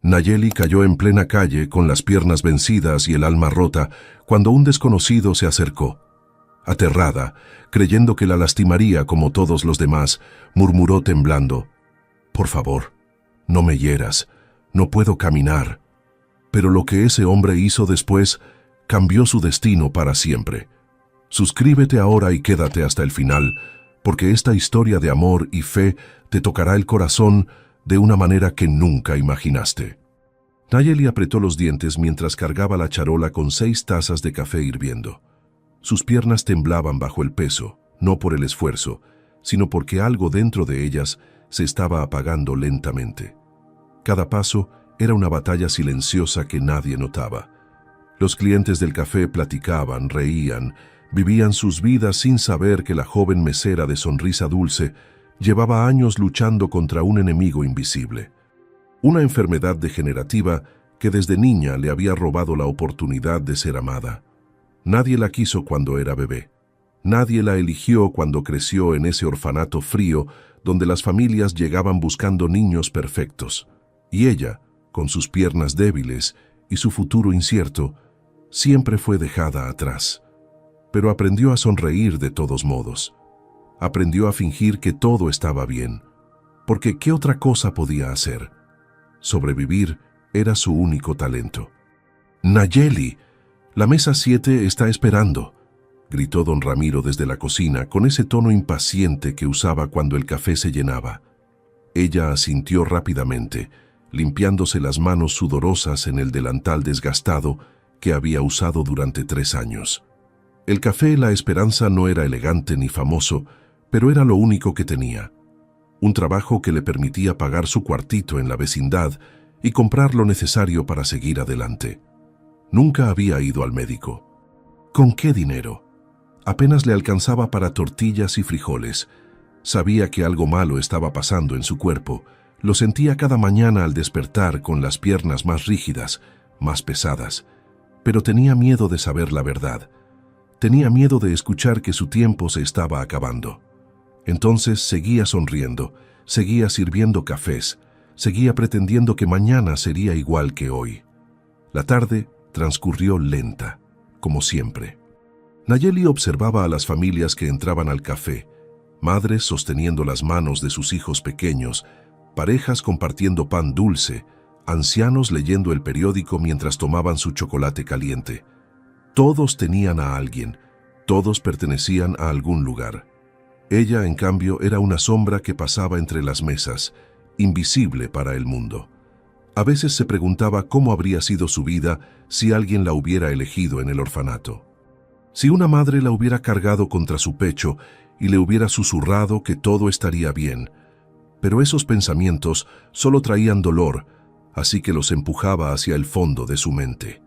Nayeli cayó en plena calle con las piernas vencidas y el alma rota cuando un desconocido se acercó. Aterrada, creyendo que la lastimaría como todos los demás, murmuró temblando: «Por favor, no me hieras, no puedo caminar». Pero lo que ese hombre hizo después cambió su destino para siempre. Suscríbete ahora y quédate hasta el final, porque esta historia de amor y fe te tocará el corazón de una manera que nunca imaginaste. Nayeli apretó los dientes mientras cargaba la charola con 6 tazas de café hirviendo. Sus piernas temblaban bajo el peso, no por el esfuerzo, sino porque algo dentro de ellas se estaba apagando lentamente. Cada paso era una batalla silenciosa que nadie notaba. Los clientes del café platicaban, reían, vivían sus vidas sin saber que la joven mesera de sonrisa dulce llevaba años luchando contra un enemigo invisible. Una enfermedad degenerativa que desde niña le había robado la oportunidad de ser amada. Nadie la quiso cuando era bebé. Nadie la eligió cuando creció en ese orfanato frío donde las familias llegaban buscando niños perfectos. Y ella, con sus piernas débiles y su futuro incierto, siempre fue dejada atrás. Pero aprendió a sonreír de todos modos. Aprendió a fingir que todo estaba bien. Porque ¿qué otra cosa podía hacer? Sobrevivir era su único talento. «Nayeli, la mesa 7 está esperando», gritó don Ramiro desde la cocina con ese tono impaciente que usaba cuando el café se llenaba. Ella asintió rápidamente, limpiándose las manos sudorosas en el delantal desgastado que había usado durante 3 años. El café La Esperanza no era elegante ni famoso, pero era lo único que tenía. Un trabajo que le permitía pagar su cuartito en la vecindad y comprar lo necesario para seguir adelante. Nunca había ido al médico. ¿Con qué dinero? Apenas le alcanzaba para tortillas y frijoles. Sabía que algo malo estaba pasando en su cuerpo. Lo sentía cada mañana al despertar con las piernas más rígidas, más pesadas. Pero tenía miedo de saber la verdad. Tenía miedo de escuchar que su tiempo se estaba acabando. Entonces seguía sonriendo, seguía sirviendo cafés, seguía pretendiendo que mañana sería igual que hoy. La tarde transcurrió lenta, como siempre. Nayeli observaba a las familias que entraban al café, madres sosteniendo las manos de sus hijos pequeños, parejas compartiendo pan dulce, ancianos leyendo el periódico mientras tomaban su chocolate caliente. Todos tenían a alguien, todos pertenecían a algún lugar. Ella, en cambio, era una sombra que pasaba entre las mesas, invisible para el mundo. A veces se preguntaba cómo habría sido su vida si alguien la hubiera elegido en el orfanato. Si una madre la hubiera cargado contra su pecho y le hubiera susurrado que todo estaría bien. Pero esos pensamientos solo traían dolor, así que los empujaba hacia el fondo de su mente.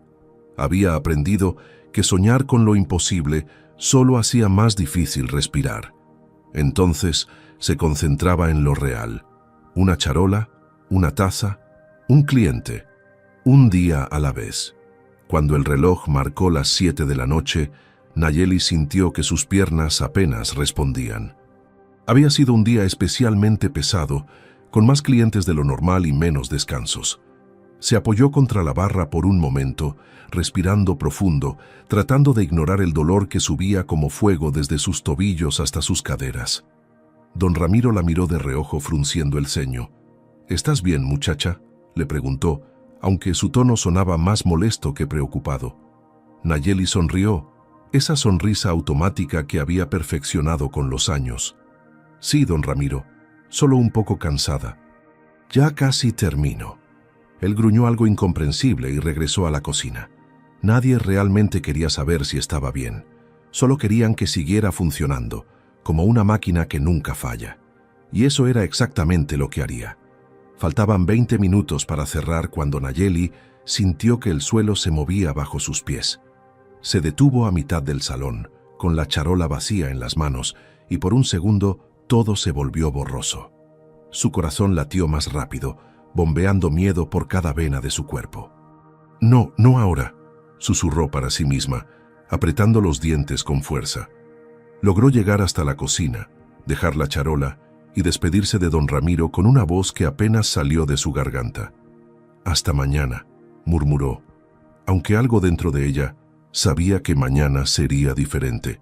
Había aprendido que soñar con lo imposible solo hacía más difícil respirar. Entonces se concentraba en lo real. Una charola, una taza, un cliente, un día a la vez. Cuando el reloj marcó las 7 de la noche, Nayeli sintió que sus piernas apenas respondían. Había sido un día especialmente pesado, con más clientes de lo normal y menos descansos. Se apoyó contra la barra por un momento, respirando profundo, tratando de ignorar el dolor que subía como fuego desde sus tobillos hasta sus caderas. Don Ramiro la miró de reojo frunciendo el ceño. «¿Estás bien, muchacha?», le preguntó, aunque su tono sonaba más molesto que preocupado. Nayeli sonrió, esa sonrisa automática que había perfeccionado con los años. «Sí, don Ramiro, solo un poco cansada». «Ya casi termino». Él gruñó algo incomprensible y regresó a la cocina. Nadie realmente quería saber si estaba bien. Solo querían que siguiera funcionando, como una máquina que nunca falla. Y eso era exactamente lo que haría. Faltaban 20 minutos para cerrar cuando Nayeli sintió que el suelo se movía bajo sus pies. Se detuvo a mitad del salón, con la charola vacía en las manos, y por un segundo todo se volvió borroso. Su corazón latió más rápido, bombeando miedo por cada vena de su cuerpo. «No, no ahora», susurró para sí misma, apretando los dientes con fuerza. Logró llegar hasta la cocina, dejar la charola y despedirse de don Ramiro con una voz que apenas salió de su garganta. Hasta mañana, murmuró, aunque algo dentro de ella sabía que mañana sería diferente.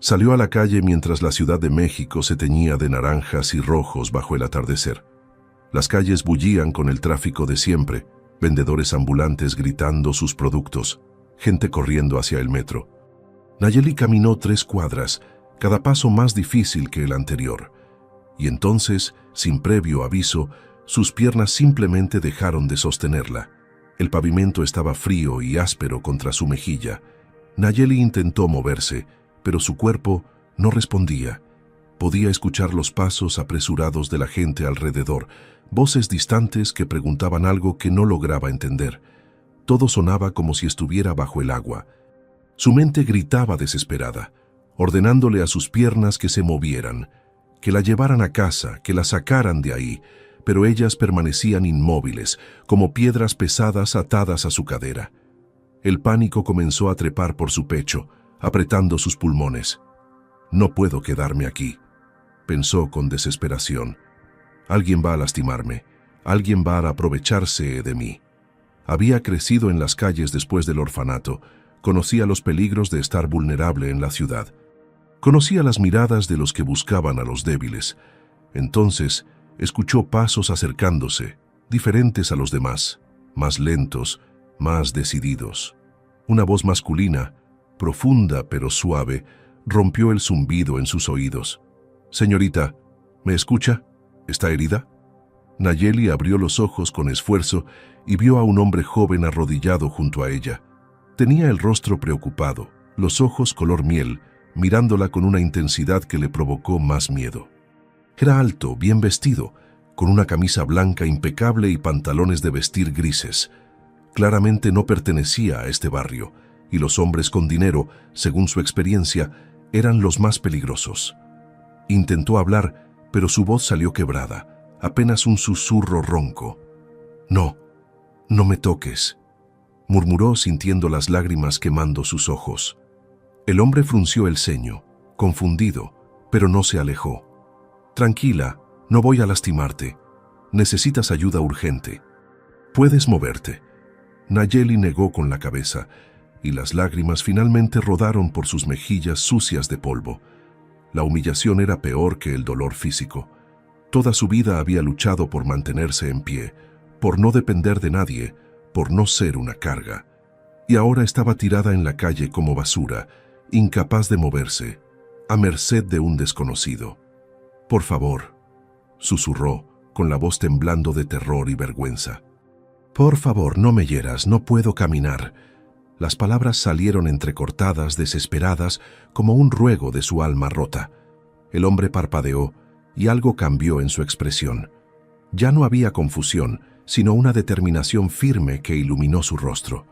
Salió a la calle mientras la Ciudad de México se teñía de naranjas y rojos bajo el atardecer. Las calles bullían con el tráfico de siempre, vendedores ambulantes gritando sus productos, gente corriendo hacia el metro. Nayeli caminó 3 cuadras, cada paso más difícil que el anterior. Y entonces, sin previo aviso, sus piernas simplemente dejaron de sostenerla. El pavimento estaba frío y áspero contra su mejilla. Nayeli intentó moverse, pero su cuerpo no respondía. Podía escuchar los pasos apresurados de la gente alrededor, voces distantes que preguntaban algo que no lograba entender. Todo sonaba como si estuviera bajo el agua. Su mente gritaba desesperada, ordenándole a sus piernas que se movieran, que la llevaran a casa, que la sacaran de ahí, pero ellas permanecían inmóviles, como piedras pesadas atadas a su cadera. El pánico comenzó a trepar por su pecho, apretando sus pulmones. «No puedo quedarme aquí», pensó con desesperación. «Alguien va a lastimarme, alguien va a aprovecharse de mí». Había crecido en las calles después del orfanato, conocía los peligros de estar vulnerable en la ciudad. Conocía las miradas de los que buscaban a los débiles. Entonces, escuchó pasos acercándose, diferentes a los demás, más lentos, más decididos. Una voz masculina, profunda pero suave, rompió el zumbido en sus oídos. «Señorita, ¿me escucha? ¿Está herida?» Nayeli abrió los ojos con esfuerzo y vio a un hombre joven arrodillado junto a ella. Tenía el rostro preocupado, los ojos color miel, mirándola con una intensidad que le provocó más miedo. Era alto, bien vestido, con una camisa blanca impecable y pantalones de vestir grises. Claramente no pertenecía a este barrio, y los hombres con dinero, según su experiencia, eran los más peligrosos. Intentó hablar, pero su voz salió quebrada, apenas un susurro ronco. «No, no me toques», murmuró sintiendo las lágrimas quemando sus ojos. El hombre frunció el ceño, confundido, pero no se alejó. «Tranquila, no voy a lastimarte. Necesitas ayuda urgente. Puedes moverte». Nayeli negó con la cabeza, y las lágrimas finalmente rodaron por sus mejillas sucias de polvo. La humillación era peor que el dolor físico. Toda su vida había luchado por mantenerse en pie, por no depender de nadie, por no ser una carga. Y ahora estaba tirada en la calle como basura, incapaz de moverse, a merced de un desconocido. «Por favor», susurró, con la voz temblando de terror y vergüenza. «Por favor, no me hieras, no puedo caminar». Las palabras salieron entrecortadas, desesperadas, como un ruego de su alma rota. El hombre parpadeó, y algo cambió en su expresión. Ya no había confusión, sino una determinación firme que iluminó su rostro.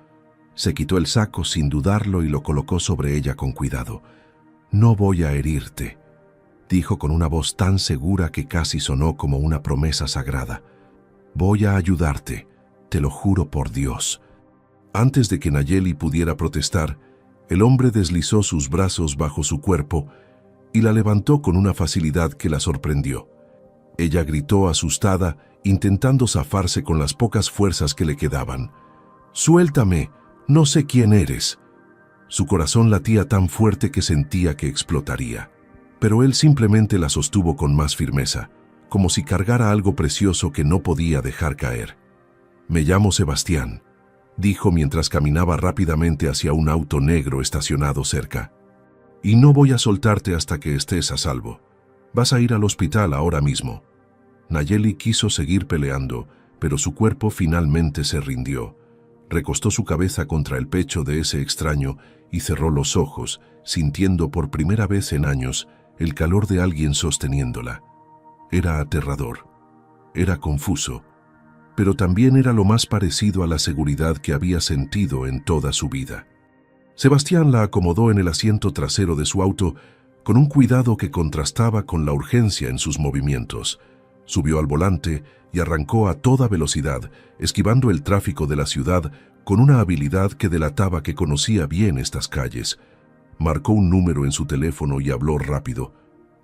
Se quitó el saco sin dudarlo y lo colocó sobre ella con cuidado. «No voy a herirte», dijo con una voz tan segura que casi sonó como una promesa sagrada. «Voy a ayudarte, te lo juro por Dios». Antes de que Nayeli pudiera protestar, el hombre deslizó sus brazos bajo su cuerpo y la levantó con una facilidad que la sorprendió. Ella gritó asustada, intentando zafarse con las pocas fuerzas que le quedaban. «Suéltame, no sé quién eres». Su corazón latía tan fuerte que sentía que explotaría. Pero él simplemente la sostuvo con más firmeza, como si cargara algo precioso que no podía dejar caer. «Me llamo Sebastián», dijo mientras caminaba rápidamente hacia un auto negro estacionado cerca. «Y no voy a soltarte hasta que estés a salvo. Vas a ir al hospital ahora mismo». Nayeli quiso seguir peleando, pero su cuerpo finalmente se rindió. Recostó su cabeza contra el pecho de ese extraño y cerró los ojos, sintiendo por primera vez en años el calor de alguien sosteniéndola. Era aterrador. Era confuso. Pero también era lo más parecido a la seguridad que había sentido en toda su vida. Sebastián la acomodó en el asiento trasero de su auto con un cuidado que contrastaba con la urgencia en sus movimientos. Subió al volante y arrancó a toda velocidad, esquivando el tráfico de la ciudad con una habilidad que delataba que conocía bien estas calles. Marcó un número en su teléfono y habló rápido.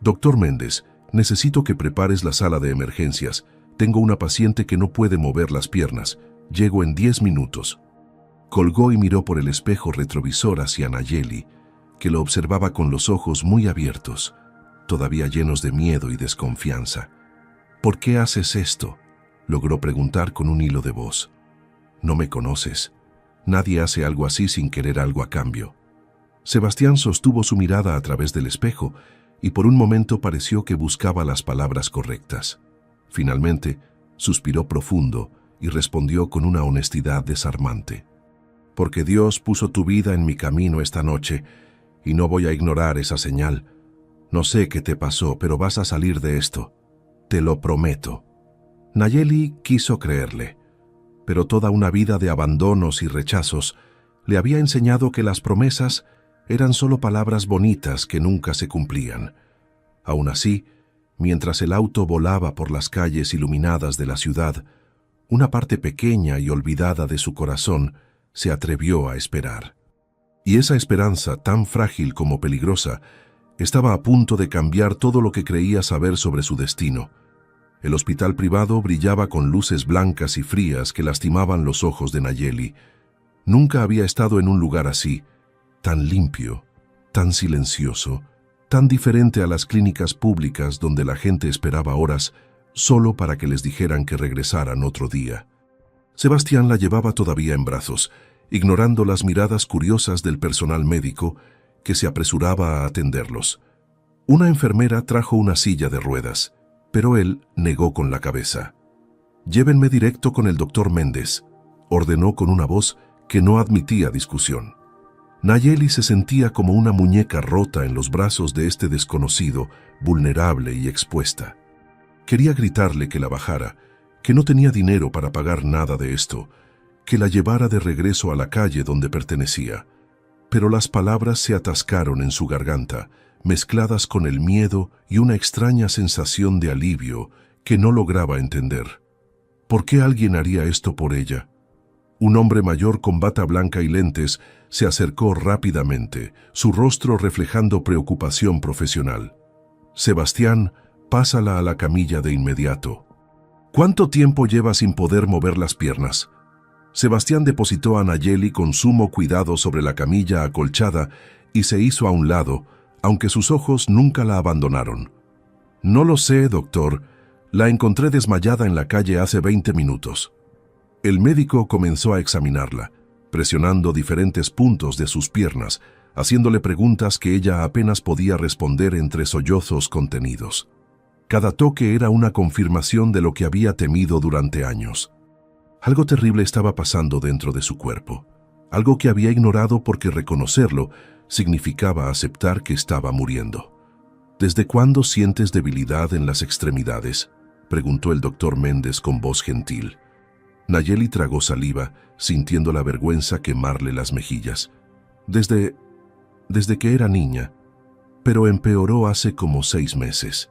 «Doctor Méndez, necesito que prepares la sala de emergencias. Tengo una paciente que no puede mover las piernas. Llego en 10 minutos. Colgó y miró por el espejo retrovisor hacia Nayeli, que lo observaba con los ojos muy abiertos, todavía llenos de miedo y desconfianza. «¿Por qué haces esto?», logró preguntar con un hilo de voz. «No me conoces. Nadie hace algo así sin querer algo a cambio». Sebastián sostuvo su mirada a través del espejo y por un momento pareció que buscaba las palabras correctas. Finalmente, suspiró profundo y respondió con una honestidad desarmante. «Porque Dios puso tu vida en mi camino esta noche y no voy a ignorar esa señal. No sé qué te pasó, pero vas a salir de esto. Te lo prometo». Nayeli quiso creerle, pero toda una vida de abandonos y rechazos le había enseñado que las promesas eran solo palabras bonitas que nunca se cumplían. Aún así, mientras el auto volaba por las calles iluminadas de la ciudad, una parte pequeña y olvidada de su corazón se atrevió a esperar. Y esa esperanza, tan frágil como peligrosa, estaba a punto de cambiar todo lo que creía saber sobre su destino. El hospital privado brillaba con luces blancas y frías que lastimaban los ojos de Nayeli. Nunca había estado en un lugar así, tan limpio, tan silencioso, tan diferente a las clínicas públicas donde la gente esperaba horas solo para que les dijeran que regresaran otro día. Sebastián la llevaba todavía en brazos, ignorando las miradas curiosas del personal médico que se apresuraba a atenderlos. Una enfermera trajo una silla de ruedas, pero él negó con la cabeza. «Llévenme directo con el doctor Méndez», ordenó con una voz que no admitía discusión. Nayeli se sentía como una muñeca rota en los brazos de este desconocido, vulnerable y expuesta. Quería gritarle que la bajara, que no tenía dinero para pagar nada de esto, que la llevara de regreso a la calle donde pertenecía. Pero las palabras se atascaron en su garganta, mezcladas con el miedo y una extraña sensación de alivio que no lograba entender. ¿Por qué alguien haría esto por ella? Un hombre mayor con bata blanca y lentes se acercó rápidamente, su rostro reflejando preocupación profesional. «Sebastián, pásala a la camilla de inmediato». «¿Cuánto tiempo lleva sin poder mover las piernas?». Sebastián depositó a Nayeli con sumo cuidado sobre la camilla acolchada y se hizo a un lado, aunque sus ojos nunca la abandonaron. «No lo sé, doctor. La encontré desmayada en la calle hace 20 minutos». El médico comenzó a examinarla, presionando diferentes puntos de sus piernas, haciéndole preguntas que ella apenas podía responder entre sollozos contenidos. Cada toque era una confirmación de lo que había temido durante años. Algo terrible estaba pasando dentro de su cuerpo, algo que había ignorado porque reconocerlo significaba aceptar que estaba muriendo. «¿Desde cuándo sientes debilidad en las extremidades?», preguntó el doctor Méndez con voz gentil. Nayeli tragó saliva, sintiendo la vergüenza quemarle las mejillas. Desde que era niña, pero empeoró hace como 6 meses.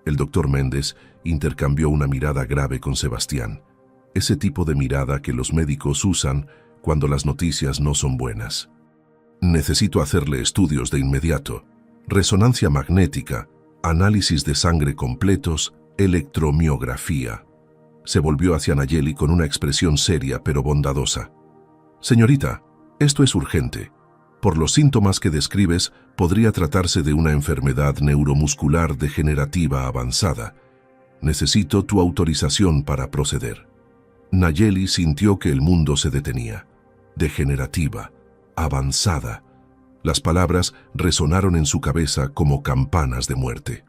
El doctor Méndez intercambió una mirada grave con Sebastián, ese tipo de mirada que los médicos usan cuando las noticias no son buenas. «Necesito hacerle estudios de inmediato, resonancia magnética, análisis de sangre completos, electromiografía». Se volvió hacia Nayeli con una expresión seria pero bondadosa. «Señorita, esto es urgente. Por los síntomas que describes, podría tratarse de una enfermedad neuromuscular degenerativa avanzada. Necesito tu autorización para proceder». Nayeli sintió que el mundo se detenía. Degenerativa, avanzada. Las palabras resonaron en su cabeza como campanas de muerte.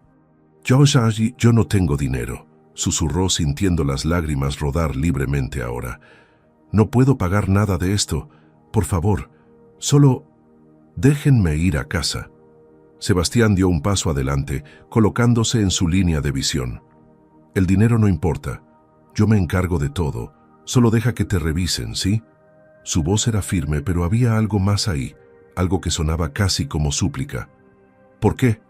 Yo no tengo dinero», susurró sintiendo las lágrimas rodar libremente ahora. «No puedo pagar nada de esto. Por favor, solo déjenme ir a casa». Sebastián dio un paso adelante, colocándose en su línea de visión. «El dinero no importa. Yo me encargo de todo. Solo deja que te revisen, ¿sí?». Su voz era firme, pero había algo más ahí, algo que sonaba casi como súplica. «¿Por qué?».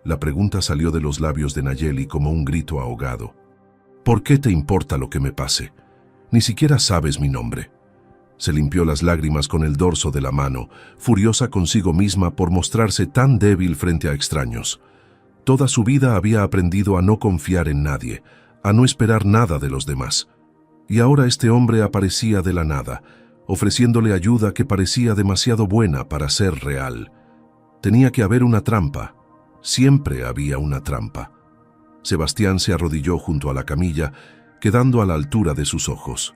La pregunta salió de los labios de Nayeli como un grito ahogado. «¿Por qué te importa lo que me pase? Ni siquiera sabes mi nombre». Se limpió las lágrimas con el dorso de la mano, furiosa consigo misma por mostrarse tan débil frente a extraños. Toda su vida había aprendido a no confiar en nadie, a no esperar nada de los demás. Y ahora este hombre aparecía de la nada, ofreciéndole ayuda que parecía demasiado buena para ser real. Tenía que haber una trampa. Siempre había una trampa. Sebastián se arrodilló junto a la camilla, quedando a la altura de sus ojos.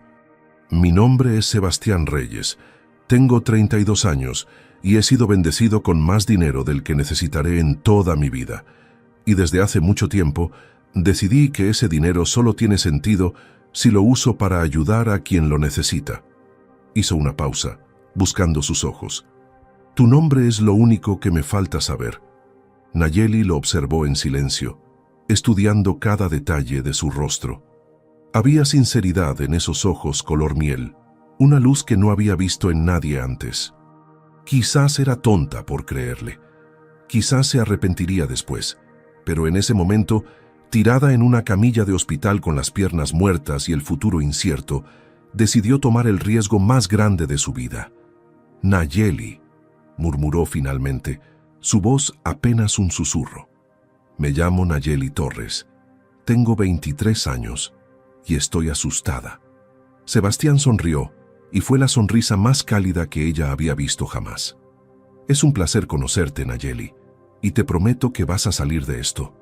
Mi nombre es Sebastián Reyes. Tengo 32 años y he sido bendecido con más dinero del que necesitaré en toda mi vida. Y desde hace mucho tiempo decidí que ese dinero solo tiene sentido si lo uso para ayudar a quien lo necesita. Hizo una pausa, buscando sus ojos. Tu nombre es lo único que me falta saber. Nayeli lo observó en silencio, estudiando cada detalle de su rostro. Había sinceridad en esos ojos color miel, una luz que no había visto en nadie antes. Quizás era tonta por creerle. Quizás se arrepentiría después, pero en ese momento, tirada en una camilla de hospital con las piernas muertas y el futuro incierto, decidió tomar el riesgo más grande de su vida. Nayeli, murmuró finalmente, su voz apenas un susurro. Me llamo Nayeli Torres. Tengo 23 años y estoy asustada. Sebastián sonrió y fue la sonrisa más cálida que ella había visto jamás. Es un placer conocerte, Nayeli, y te prometo que vas a salir de esto.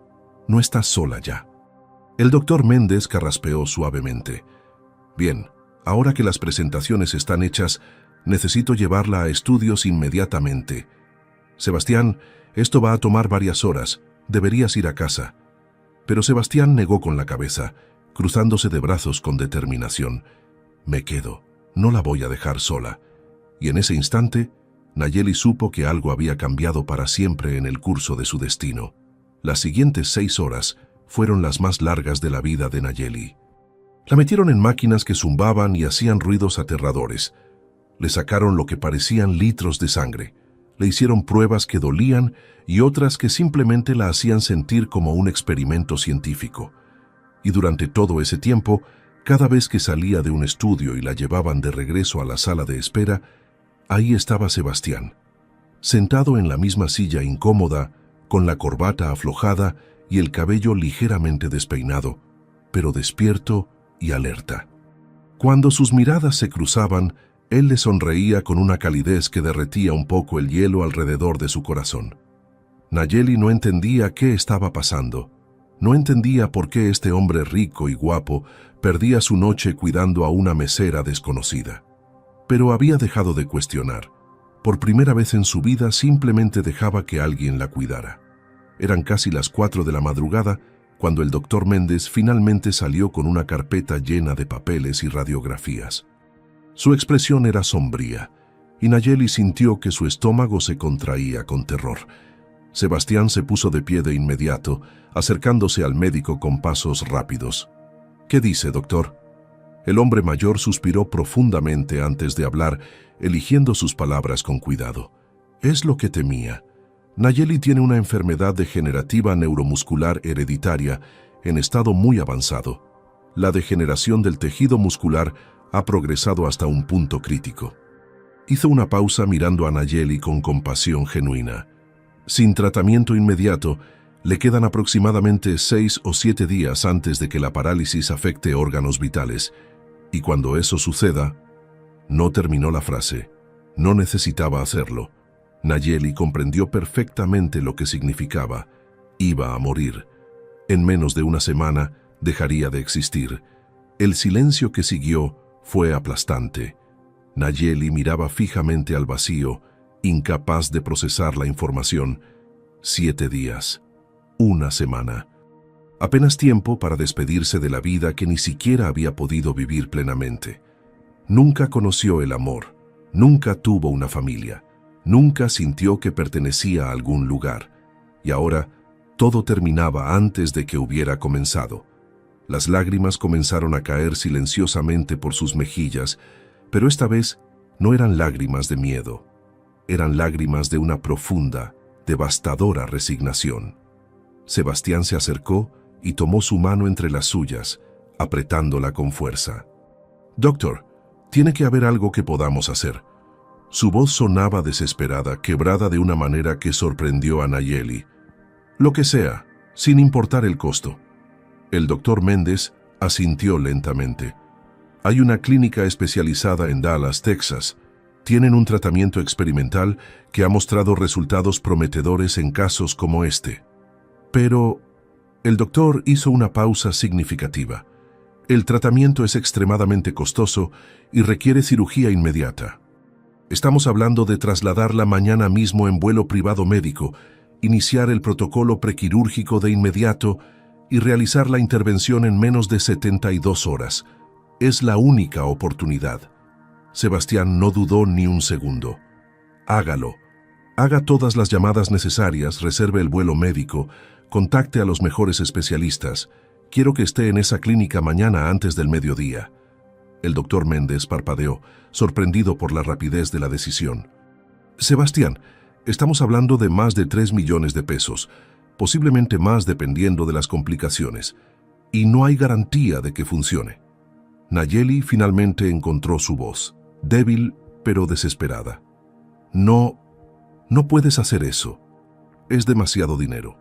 No estás sola ya. El doctor Méndez carraspeó suavemente. Bien, ahora que las presentaciones están hechas, necesito llevarla a estudios inmediatamente. Sebastián, esto va a tomar varias horas. Deberías ir a casa. Pero Sebastián negó con la cabeza, cruzándose de brazos con determinación. Me quedo. No la voy a dejar sola. Y en ese instante, Nayeli supo que algo había cambiado para siempre en el curso de su destino. Las siguientes 6 horas fueron las más largas de la vida de Nayeli. La metieron en máquinas que zumbaban y hacían ruidos aterradores. Le sacaron lo que parecían litros de sangre. Le hicieron pruebas que dolían y otras que simplemente la hacían sentir como un experimento científico. Y durante todo ese tiempo, cada vez que salía de un estudio y la llevaban de regreso a la sala de espera, ahí estaba Sebastián, sentado en la misma silla incómoda, con la corbata aflojada y el cabello ligeramente despeinado, pero despierto y alerta. Cuando sus miradas se cruzaban, él le sonreía con una calidez que derretía un poco el hielo alrededor de su corazón. Nayeli no entendía qué estaba pasando. No entendía por qué este hombre rico y guapo perdía su noche cuidando a una mesera desconocida. Pero había dejado de cuestionar. Por primera vez en su vida simplemente dejaba que alguien la cuidara. Eran casi las 4 de la madrugada cuando el doctor Méndez finalmente salió con una carpeta llena de papeles y radiografías. Su expresión era sombría, y Nayeli sintió que su estómago se contraía con terror. Sebastián se puso de pie de inmediato, acercándose al médico con pasos rápidos. ¿Qué dice, doctor? El hombre mayor suspiró profundamente antes de hablar, eligiendo sus palabras con cuidado. Es lo que temía. Nayeli tiene una enfermedad degenerativa neuromuscular hereditaria en estado muy avanzado. La degeneración del tejido muscular ha progresado hasta un punto crítico. Hizo una pausa mirando a Nayeli con compasión genuina. Sin tratamiento inmediato, le quedan aproximadamente 6 o 7 días antes de que la parálisis afecte órganos vitales. Y cuando eso suceda, no terminó la frase. No necesitaba hacerlo. Nayeli comprendió perfectamente lo que significaba. Iba a morir. En menos de una semana dejaría de existir. El silencio que siguió fue aplastante. Nayeli miraba fijamente al vacío, incapaz de procesar la información. 7 días. Una semana. Apenas tiempo para despedirse de la vida que ni siquiera había podido vivir plenamente. Nunca conoció el amor. Nunca tuvo una familia. Nunca sintió que pertenecía a algún lugar. Y ahora, todo terminaba antes de que hubiera comenzado. Las lágrimas comenzaron a caer silenciosamente por sus mejillas, pero esta vez no eran lágrimas de miedo. Eran lágrimas de una profunda, devastadora resignación. Sebastián se acercó y tomó su mano entre las suyas, apretándola con fuerza. «Doctor, tiene que haber algo que podamos hacer». Su voz sonaba desesperada, quebrada de una manera que sorprendió a Nayeli. «Lo que sea, sin importar el costo». El doctor Méndez asintió lentamente. Hay una clínica especializada en Dallas, Texas. Tienen un tratamiento experimental que ha mostrado resultados prometedores en casos como este. Pero el doctor hizo una pausa significativa. El tratamiento es extremadamente costoso y requiere cirugía inmediata. Estamos hablando de trasladarla mañana mismo en vuelo privado médico, iniciar el protocolo prequirúrgico de inmediato y realizar la intervención en menos de 72 horas. Es la única oportunidad. Sebastián no dudó ni un segundo. Hágalo. Haga todas las llamadas necesarias, reserve el vuelo médico, contacte a los mejores especialistas. Quiero que esté en esa clínica mañana antes del mediodía. El doctor Méndez parpadeó, sorprendido por la rapidez de la decisión. Sebastián, estamos hablando de más de 3 millones de pesos, posiblemente más dependiendo de las complicaciones, y no hay garantía de que funcione. Nayeli finalmente encontró su voz, débil pero desesperada. No puedes hacer eso. Es demasiado dinero.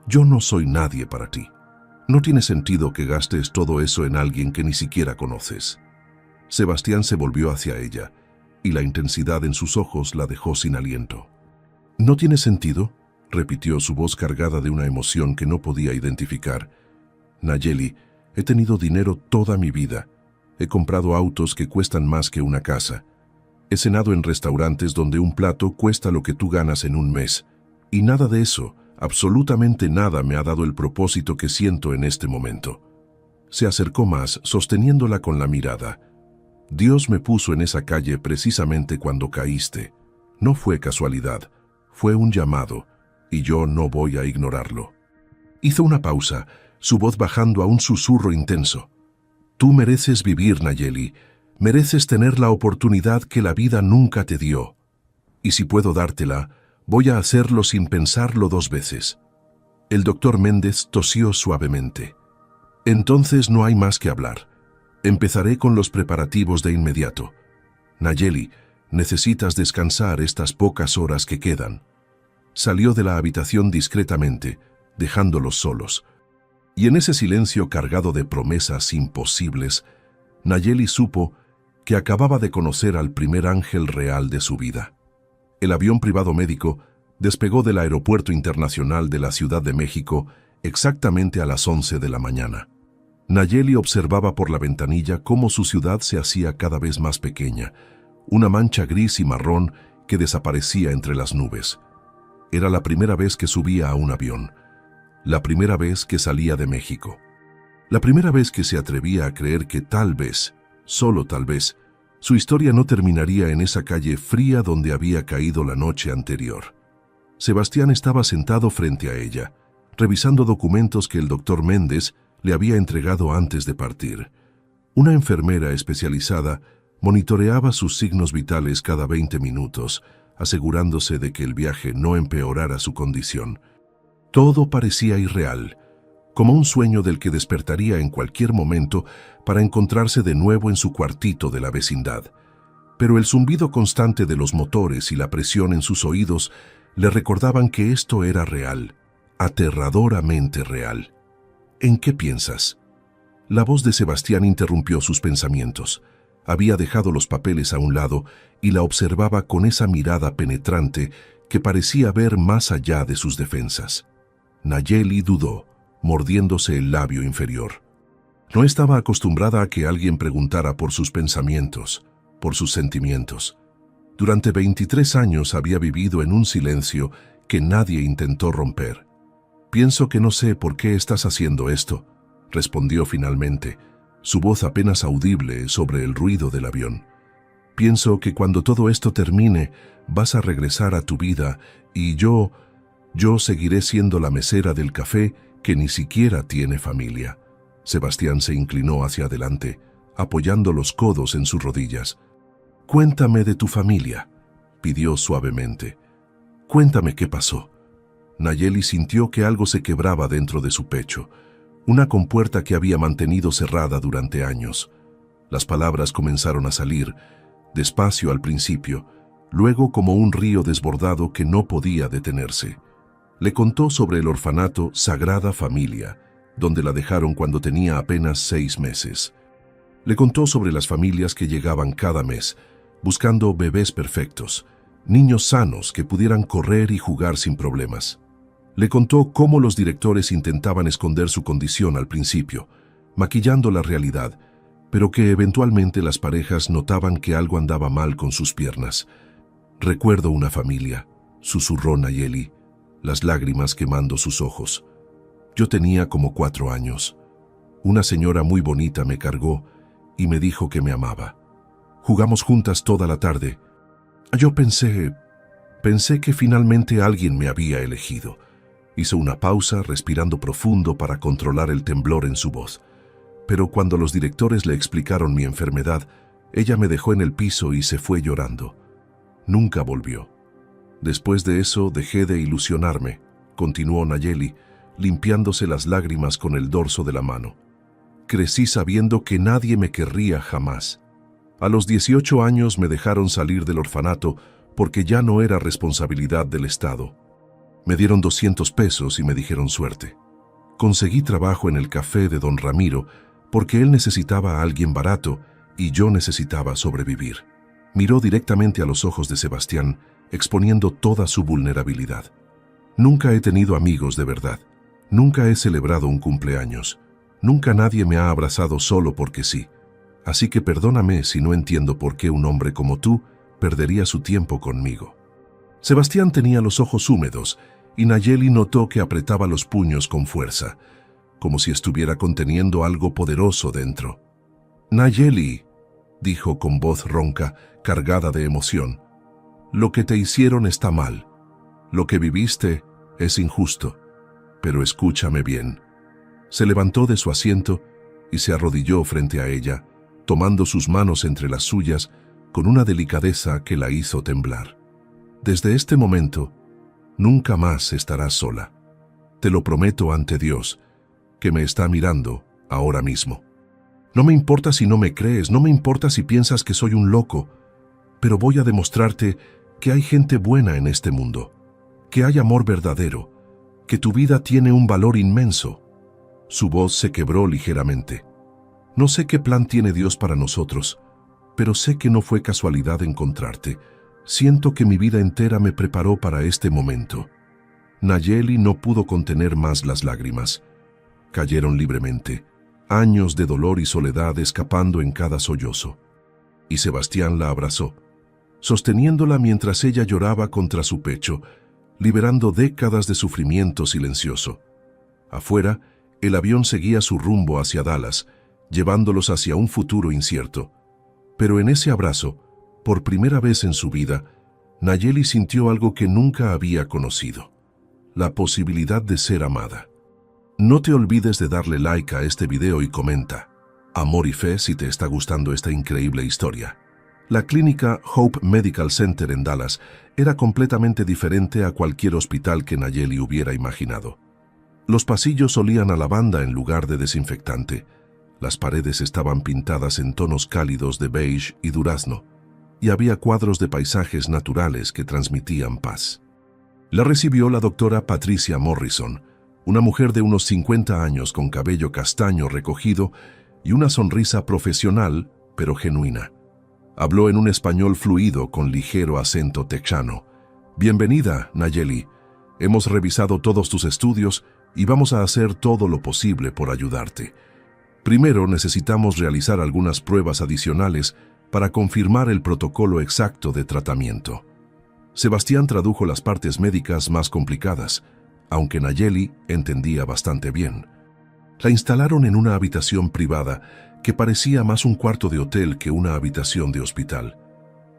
Yo no soy nadie para ti. No tiene sentido que gastes todo eso en alguien que ni siquiera conoces. Sebastián se volvió hacia ella, y la intensidad en sus ojos la dejó sin aliento. ¿No tiene sentido?, repitió su voz cargada de una emoción que no podía identificar. Nayeli, he tenido dinero toda mi vida. He comprado autos que cuestan más que una casa. He cenado en restaurantes donde un plato cuesta lo que tú ganas en un mes. Y nada de eso, absolutamente nada, me ha dado el propósito que siento en este momento. Se acercó más, sosteniéndola con la mirada. Dios me puso en esa calle precisamente cuando caíste. No fue casualidad, fue un llamado, y yo no voy a ignorarlo. Hizo una pausa, su voz bajando a un susurro intenso. Tú mereces vivir, Nayeli. Mereces tener la oportunidad que la vida nunca te dio. Y si puedo dártela, voy a hacerlo sin pensarlo 2 veces. El doctor Méndez tosió suavemente. Entonces no hay más que hablar. Empezaré con los preparativos de inmediato. Nayeli, necesitas descansar estas pocas horas que quedan. Salió de la habitación discretamente, dejándolos solos. Y en ese silencio cargado de promesas imposibles, Nayeli supo que acababa de conocer al primer ángel real de su vida. El avión privado médico despegó del Aeropuerto Internacional de la Ciudad de México exactamente a las 11 de la mañana. Nayeli observaba por la ventanilla cómo su ciudad se hacía cada vez más pequeña, una mancha gris y marrón que desaparecía entre las nubes. Era la primera vez que subía a un avión, la primera vez que salía de México, la primera vez que se atrevía a creer que tal vez, solo tal vez, su historia no terminaría en esa calle fría donde había caído la noche anterior. Sebastián estaba sentado frente a ella, revisando documentos que el doctor Méndez le había entregado antes de partir. Una enfermera especializada monitoreaba sus signos vitales cada 20 minutos, asegurándose de que el viaje no empeorara su condición. Todo parecía irreal, como un sueño del que despertaría en cualquier momento para encontrarse de nuevo en su cuartito de la vecindad. Pero el zumbido constante de los motores y la presión en sus oídos le recordaban que esto era real, aterradoramente real. ¿En qué piensas? La voz de Sebastián interrumpió sus pensamientos. Había dejado los papeles a un lado y la observaba con esa mirada penetrante que parecía ver más allá de sus defensas. Nayeli dudó, mordiéndose el labio inferior. No estaba acostumbrada a que alguien preguntara por sus pensamientos, por sus sentimientos. Durante 23 años había vivido en un silencio que nadie intentó romper. «Pienso que no sé por qué estás haciendo esto», respondió finalmente, su voz apenas audible sobre el ruido del avión. «Pienso que cuando todo esto termine, vas a regresar a tu vida y yo seguiré siendo la mesera del café que ni siquiera tiene familia». Sebastián se inclinó hacia adelante, apoyando los codos en sus rodillas. «Cuéntame de tu familia», pidió suavemente. «Cuéntame qué pasó». Nayeli sintió que algo se quebraba dentro de su pecho, una compuerta que había mantenido cerrada durante años. Las palabras comenzaron a salir, despacio al principio, luego como un río desbordado que no podía detenerse. Le contó sobre el orfanato Sagrada Familia, donde la dejaron cuando tenía apenas 6 meses. Le contó sobre las familias que llegaban cada mes, buscando bebés perfectos, niños sanos que pudieran correr y jugar sin problemas. Le contó cómo los directores intentaban esconder su condición al principio, maquillando la realidad, pero que eventualmente las parejas notaban que algo andaba mal con sus piernas. «Recuerdo una familia», susurró Nayeli, las lágrimas quemando sus ojos. «Yo tenía como 4 años. Una señora muy bonita me cargó y me dijo que me amaba. Jugamos juntas toda la tarde. Yo pensé que finalmente alguien me había elegido». Hizo una pausa, respirando profundo para controlar el temblor en su voz. Pero cuando los directores le explicaron mi enfermedad, ella me dejó en el piso y se fue llorando. Nunca volvió. Después de eso dejé de ilusionarme, continuó Nayeli, limpiándose las lágrimas con el dorso de la mano. Crecí sabiendo que nadie me querría jamás. A los 18 años me dejaron salir del orfanato porque ya no era responsabilidad del Estado. Me dieron 200 pesos y me dijeron suerte. Conseguí trabajo en el café de don Ramiro porque él necesitaba a alguien barato y yo necesitaba sobrevivir. Miró directamente a los ojos de Sebastián, exponiendo toda su vulnerabilidad. Nunca he tenido amigos de verdad. Nunca he celebrado un cumpleaños. Nunca nadie me ha abrazado solo porque sí. Así que perdóname si no entiendo por qué un hombre como tú perdería su tiempo conmigo. Sebastián tenía los ojos húmedos y Nayeli notó que apretaba los puños con fuerza, como si estuviera conteniendo algo poderoso dentro. «Nayeli», dijo con voz ronca, cargada de emoción, «lo que te hicieron está mal. Lo que viviste es injusto. Pero escúchame bien». Se levantó de su asiento y se arrodilló frente a ella, tomando sus manos entre las suyas con una delicadeza que la hizo temblar. «Desde este momento, nunca más estarás sola. Te lo prometo ante Dios, que me está mirando ahora mismo. No me importa si no me crees, no me importa si piensas que soy un loco, pero voy a demostrarte que hay gente buena en este mundo, que hay amor verdadero, que tu vida tiene un valor inmenso». Su voz se quebró ligeramente. «No sé qué plan tiene Dios para nosotros, pero sé que no fue casualidad encontrarte. Siento que mi vida entera me preparó para este momento». Nayeli no pudo contener más las lágrimas. Cayeron libremente, años de dolor y soledad escapando en cada sollozo. Y Sebastián la abrazó, sosteniéndola mientras ella lloraba contra su pecho, liberando décadas de sufrimiento silencioso. Afuera, el avión seguía su rumbo hacia Dallas, llevándolos hacia un futuro incierto. Pero en ese abrazo, por primera vez en su vida, Nayeli sintió algo que nunca había conocido: la posibilidad de ser amada. No te olvides de darle like a este video y comenta amor y fe si te está gustando esta increíble historia. La clínica Hope Medical Center en Dallas era completamente diferente a cualquier hospital que Nayeli hubiera imaginado. Los pasillos olían a lavanda en lugar de desinfectante. Las paredes estaban pintadas en tonos cálidos de beige y durazno, y había cuadros de paisajes naturales que transmitían paz. La recibió la doctora Patricia Morrison, una mujer de unos 50 años con cabello castaño recogido y una sonrisa profesional, pero genuina. Habló en un español fluido con ligero acento texano. «Bienvenida, Nayeli. Hemos revisado todos tus estudios y vamos a hacer todo lo posible por ayudarte. Primero necesitamos realizar algunas pruebas adicionales para confirmar el protocolo exacto de tratamiento». Sebastián tradujo las partes médicas más complicadas, aunque Nayeli entendía bastante bien. La instalaron en una habitación privada que parecía más un cuarto de hotel que una habitación de hospital.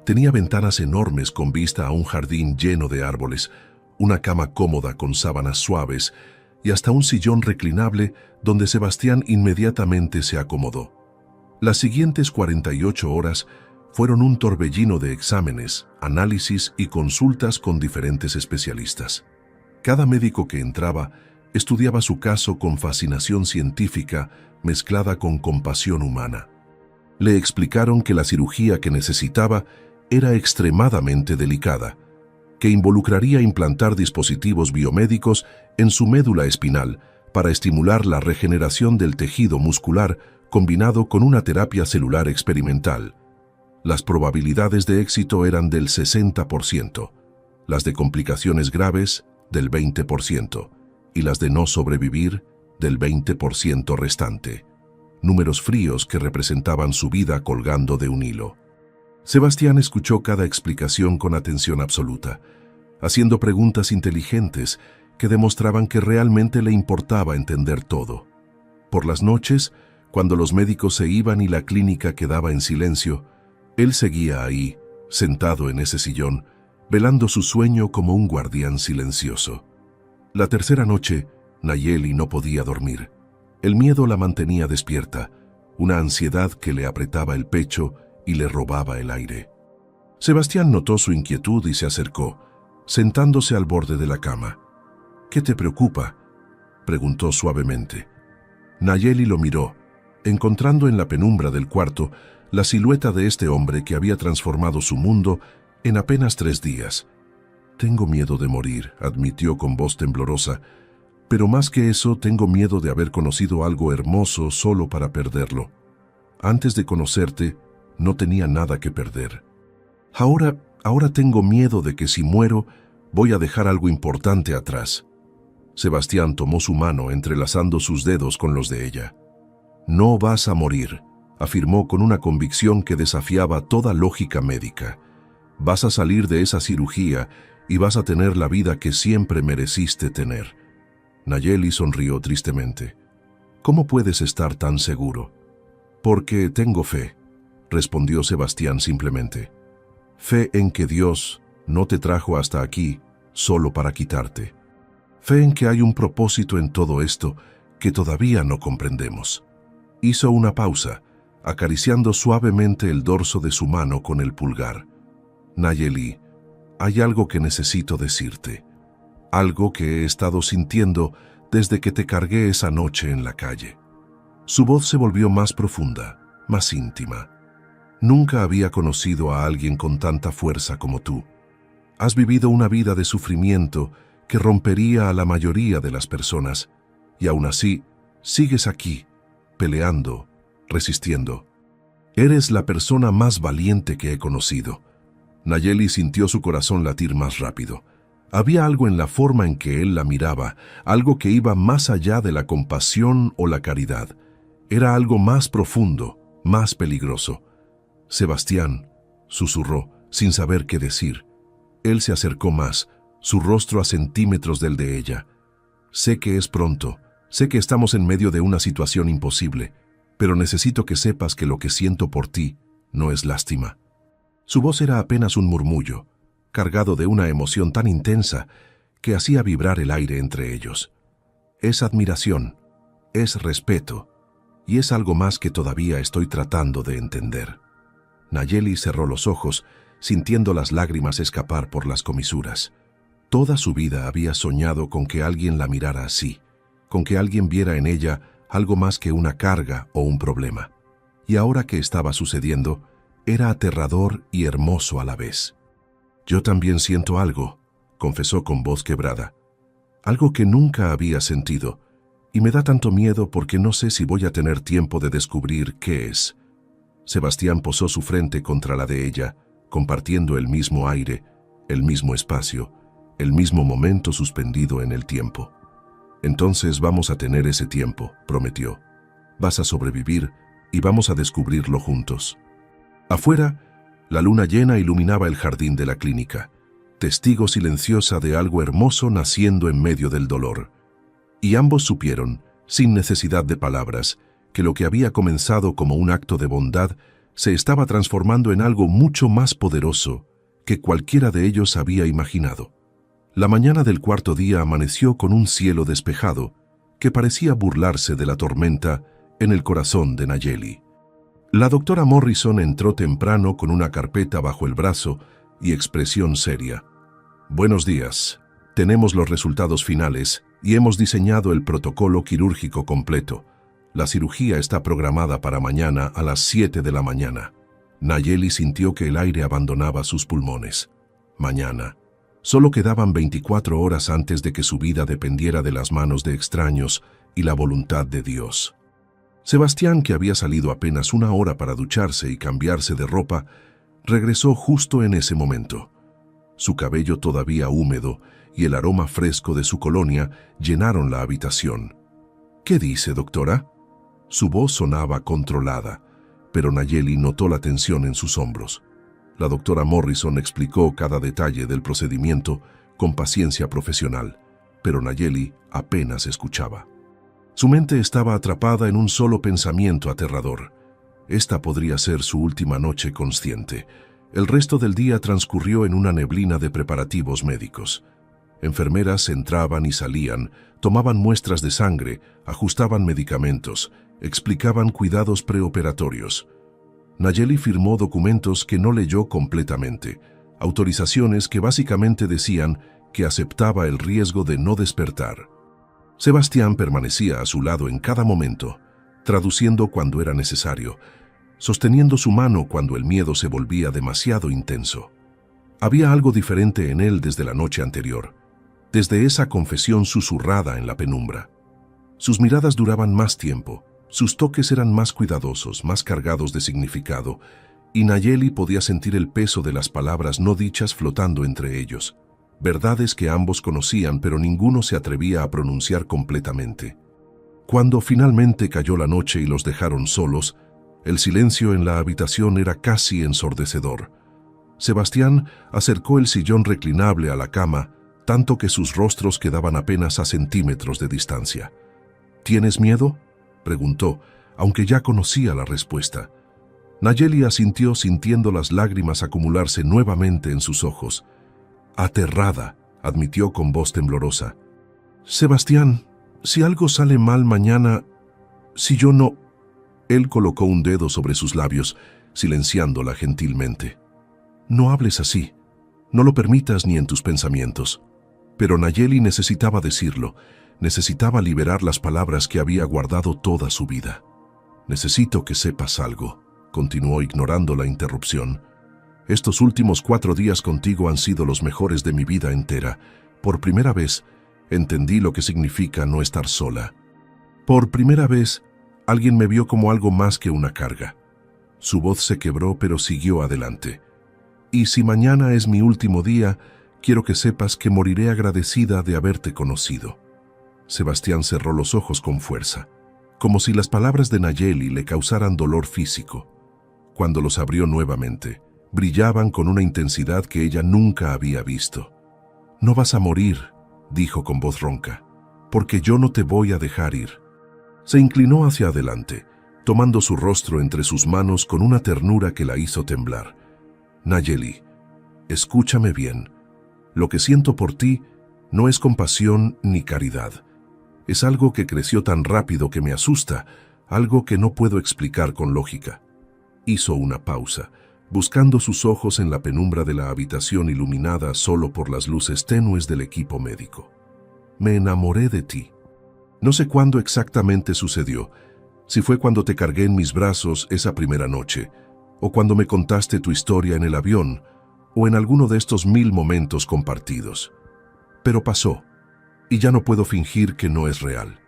Tenía ventanas enormes con vista a un jardín lleno de árboles, una cama cómoda con sábanas suaves y hasta un sillón reclinable donde Sebastián inmediatamente se acomodó. Las siguientes 48 horas fueron un torbellino de exámenes, análisis y consultas con diferentes especialistas. Cada médico que entraba estudiaba su caso con fascinación científica mezclada con compasión humana. Le explicaron que la cirugía que necesitaba era extremadamente delicada, que involucraría implantar dispositivos biomédicos en su médula espinal para estimular la regeneración del tejido muscular combinado con una terapia celular experimental. Las probabilidades de éxito eran del 60%, las de complicaciones graves del 20% y las de no sobrevivir del 20% restante. Números fríos que representaban su vida colgando de un hilo. Sebastián escuchó cada explicación con atención absoluta, haciendo preguntas inteligentes que demostraban que realmente le importaba entender todo. Por las noches, cuando los médicos se iban y la clínica quedaba en silencio, él seguía ahí, sentado en ese sillón, velando su sueño como un guardián silencioso. La tercera noche, Nayeli no podía dormir. El miedo la mantenía despierta, una ansiedad que le apretaba el pecho y le robaba el aire. Sebastián notó su inquietud y se acercó, sentándose al borde de la cama. «¿Qué te preocupa?», preguntó suavemente. Nayeli lo miró, encontrando en la penumbra del cuarto la silueta de este hombre que había transformado su mundo en apenas 3 días. «Tengo miedo de morir», admitió con voz temblorosa, «pero más que eso tengo miedo de haber conocido algo hermoso solo para perderlo. Antes de conocerte, no tenía nada que perder. Ahora tengo miedo de que si muero, voy a dejar algo importante atrás». Sebastián tomó su mano entrelazando sus dedos con los de ella. «No vas a morir», afirmó con una convicción que desafiaba toda lógica médica. «Vas a salir de esa cirugía y vas a tener la vida que siempre mereciste tener». Nayeli sonrió tristemente. «¿Cómo puedes estar tan seguro?». «Porque tengo fe», respondió Sebastián simplemente. «Fe en que Dios no te trajo hasta aquí solo para quitarte. Fe en que hay un propósito en todo esto que todavía no comprendemos». Hizo una pausa, acariciando suavemente el dorso de su mano con el pulgar. «Nayeli, hay algo que necesito decirte. Algo que he estado sintiendo desde que te cargué esa noche en la calle». Su voz se volvió más profunda, más íntima. «Nunca había conocido a alguien con tanta fuerza como tú. Has vivido una vida de sufrimiento que rompería a la mayoría de las personas, y aún así sigues aquí, peleando, resistiendo. Eres la persona más valiente que he conocido». Nayeli sintió su corazón latir más rápido. Había algo en la forma en que él la miraba, algo que iba más allá de la compasión o la caridad. Era algo más profundo, más peligroso. «Sebastián», susurró, sin saber qué decir. Él se acercó más, su rostro a centímetros del de ella. «Sé que es pronto, sé que estamos en medio de una situación imposible, pero necesito que sepas que lo que siento por ti no es lástima». Su voz era apenas un murmullo, cargado de una emoción tan intensa que hacía vibrar el aire entre ellos. Es admiración, es respeto, y es algo más que todavía estoy tratando de entender. Nayeli cerró los ojos, sintiendo las lágrimas escapar por las comisuras. Toda su vida había soñado con que alguien la mirara así, con que alguien viera en ella algo más que una carga o un problema. Y ahora que estaba sucediendo, era aterrador y hermoso a la vez. «Yo también siento algo», confesó con voz quebrada. «Algo que nunca había sentido, y me da tanto miedo porque no sé si voy a tener tiempo de descubrir qué es». Sebastián posó su frente contra la de ella, compartiendo el mismo aire, el mismo espacio, el mismo momento suspendido en el tiempo. «Entonces vamos a tener ese tiempo», prometió. «Vas a sobrevivir y vamos a descubrirlo juntos». Afuera, la luna llena iluminaba el jardín de la clínica, testigo silenciosa de algo hermoso naciendo en medio del dolor. Y ambos supieron, sin necesidad de palabras, que lo que había comenzado como un acto de bondad se estaba transformando en algo mucho más poderoso que cualquiera de ellos había imaginado. La mañana del cuarto día amaneció con un cielo despejado que parecía burlarse de la tormenta en el corazón de Nayeli. La doctora Morrison entró temprano con una carpeta bajo el brazo y expresión seria. «Buenos días. Tenemos los resultados finales y hemos diseñado el protocolo quirúrgico completo. La cirugía está programada para mañana a las 7 de la mañana». Nayeli sintió que el aire abandonaba sus pulmones. Mañana. Solo quedaban 24 horas antes de que su vida dependiera de las manos de extraños y la voluntad de Dios. Sebastián, que había salido apenas una hora para ducharse y cambiarse de ropa, regresó justo en ese momento. Su cabello todavía húmedo y el aroma fresco de su colonia llenaron la habitación. «¿Qué dice, doctora?». Su voz sonaba controlada, pero Nayeli notó la tensión en sus hombros. La doctora Morrison explicó cada detalle del procedimiento con paciencia profesional, pero Nayeli apenas escuchaba. Su mente estaba atrapada en un solo pensamiento aterrador. Esta podría ser su última noche consciente. El resto del día transcurrió en una neblina de preparativos médicos. Enfermeras entraban y salían, tomaban muestras de sangre, ajustaban medicamentos, explicaban cuidados preoperatorios. Nayeli firmó documentos que no leyó completamente, autorizaciones que básicamente decían que aceptaba el riesgo de no despertar. Sebastián permanecía a su lado en cada momento, traduciendo cuando era necesario, sosteniendo su mano cuando el miedo se volvía demasiado intenso. Había algo diferente en él desde la noche anterior, desde esa confesión susurrada en la penumbra. Sus miradas duraban más tiempo, sus toques eran más cuidadosos, más cargados de significado, y Nayeli podía sentir el peso de las palabras no dichas flotando entre ellos. Verdades que ambos conocían, pero ninguno se atrevía a pronunciar completamente. Cuando finalmente cayó la noche y los dejaron solos, el silencio en la habitación era casi ensordecedor. Sebastián acercó el sillón reclinable a la cama, tanto que sus rostros quedaban apenas a centímetros de distancia. «¿Tienes miedo?», preguntó, aunque ya conocía la respuesta. Nayeli asintió, sintiendo las lágrimas acumularse nuevamente en sus ojos. «Aterrada», admitió con voz temblorosa. «Sebastián, si algo sale mal mañana, si yo no...». Él colocó un dedo sobre sus labios, silenciándola gentilmente. «No hables así. No lo permitas ni en tus pensamientos». Pero Nayeli necesitaba decirlo. Necesitaba liberar las palabras que había guardado toda su vida. «Necesito que sepas algo», continuó ignorando la interrupción. «Estos últimos 4 días contigo han sido los mejores de mi vida entera. Por primera vez, entendí lo que significa no estar sola. Por primera vez, alguien me vio como algo más que una carga». Su voz se quebró, pero siguió adelante. «Y si mañana es mi último día, quiero que sepas que moriré agradecida de haberte conocido». Sebastián cerró los ojos con fuerza, como si las palabras de Nayeli le causaran dolor físico. Cuando los abrió nuevamente, brillaban con una intensidad que ella nunca había visto. «No vas a morir», dijo con voz ronca, «porque yo no te voy a dejar ir». Se inclinó hacia adelante, tomando su rostro entre sus manos con una ternura que la hizo temblar. «Nayeli, escúchame bien. Lo que siento por ti no es compasión ni caridad. Es algo que creció tan rápido que me asusta, algo que no puedo explicar con lógica». Hizo una pausa, buscando sus ojos en la penumbra de la habitación iluminada solo por las luces tenues del equipo médico. «Me enamoré de ti. No sé cuándo exactamente sucedió, si fue cuando te cargué en mis brazos esa primera noche, o cuando me contaste tu historia en el avión, o en alguno de estos 1000 momentos compartidos. Pero pasó, y ya no puedo fingir que no es real».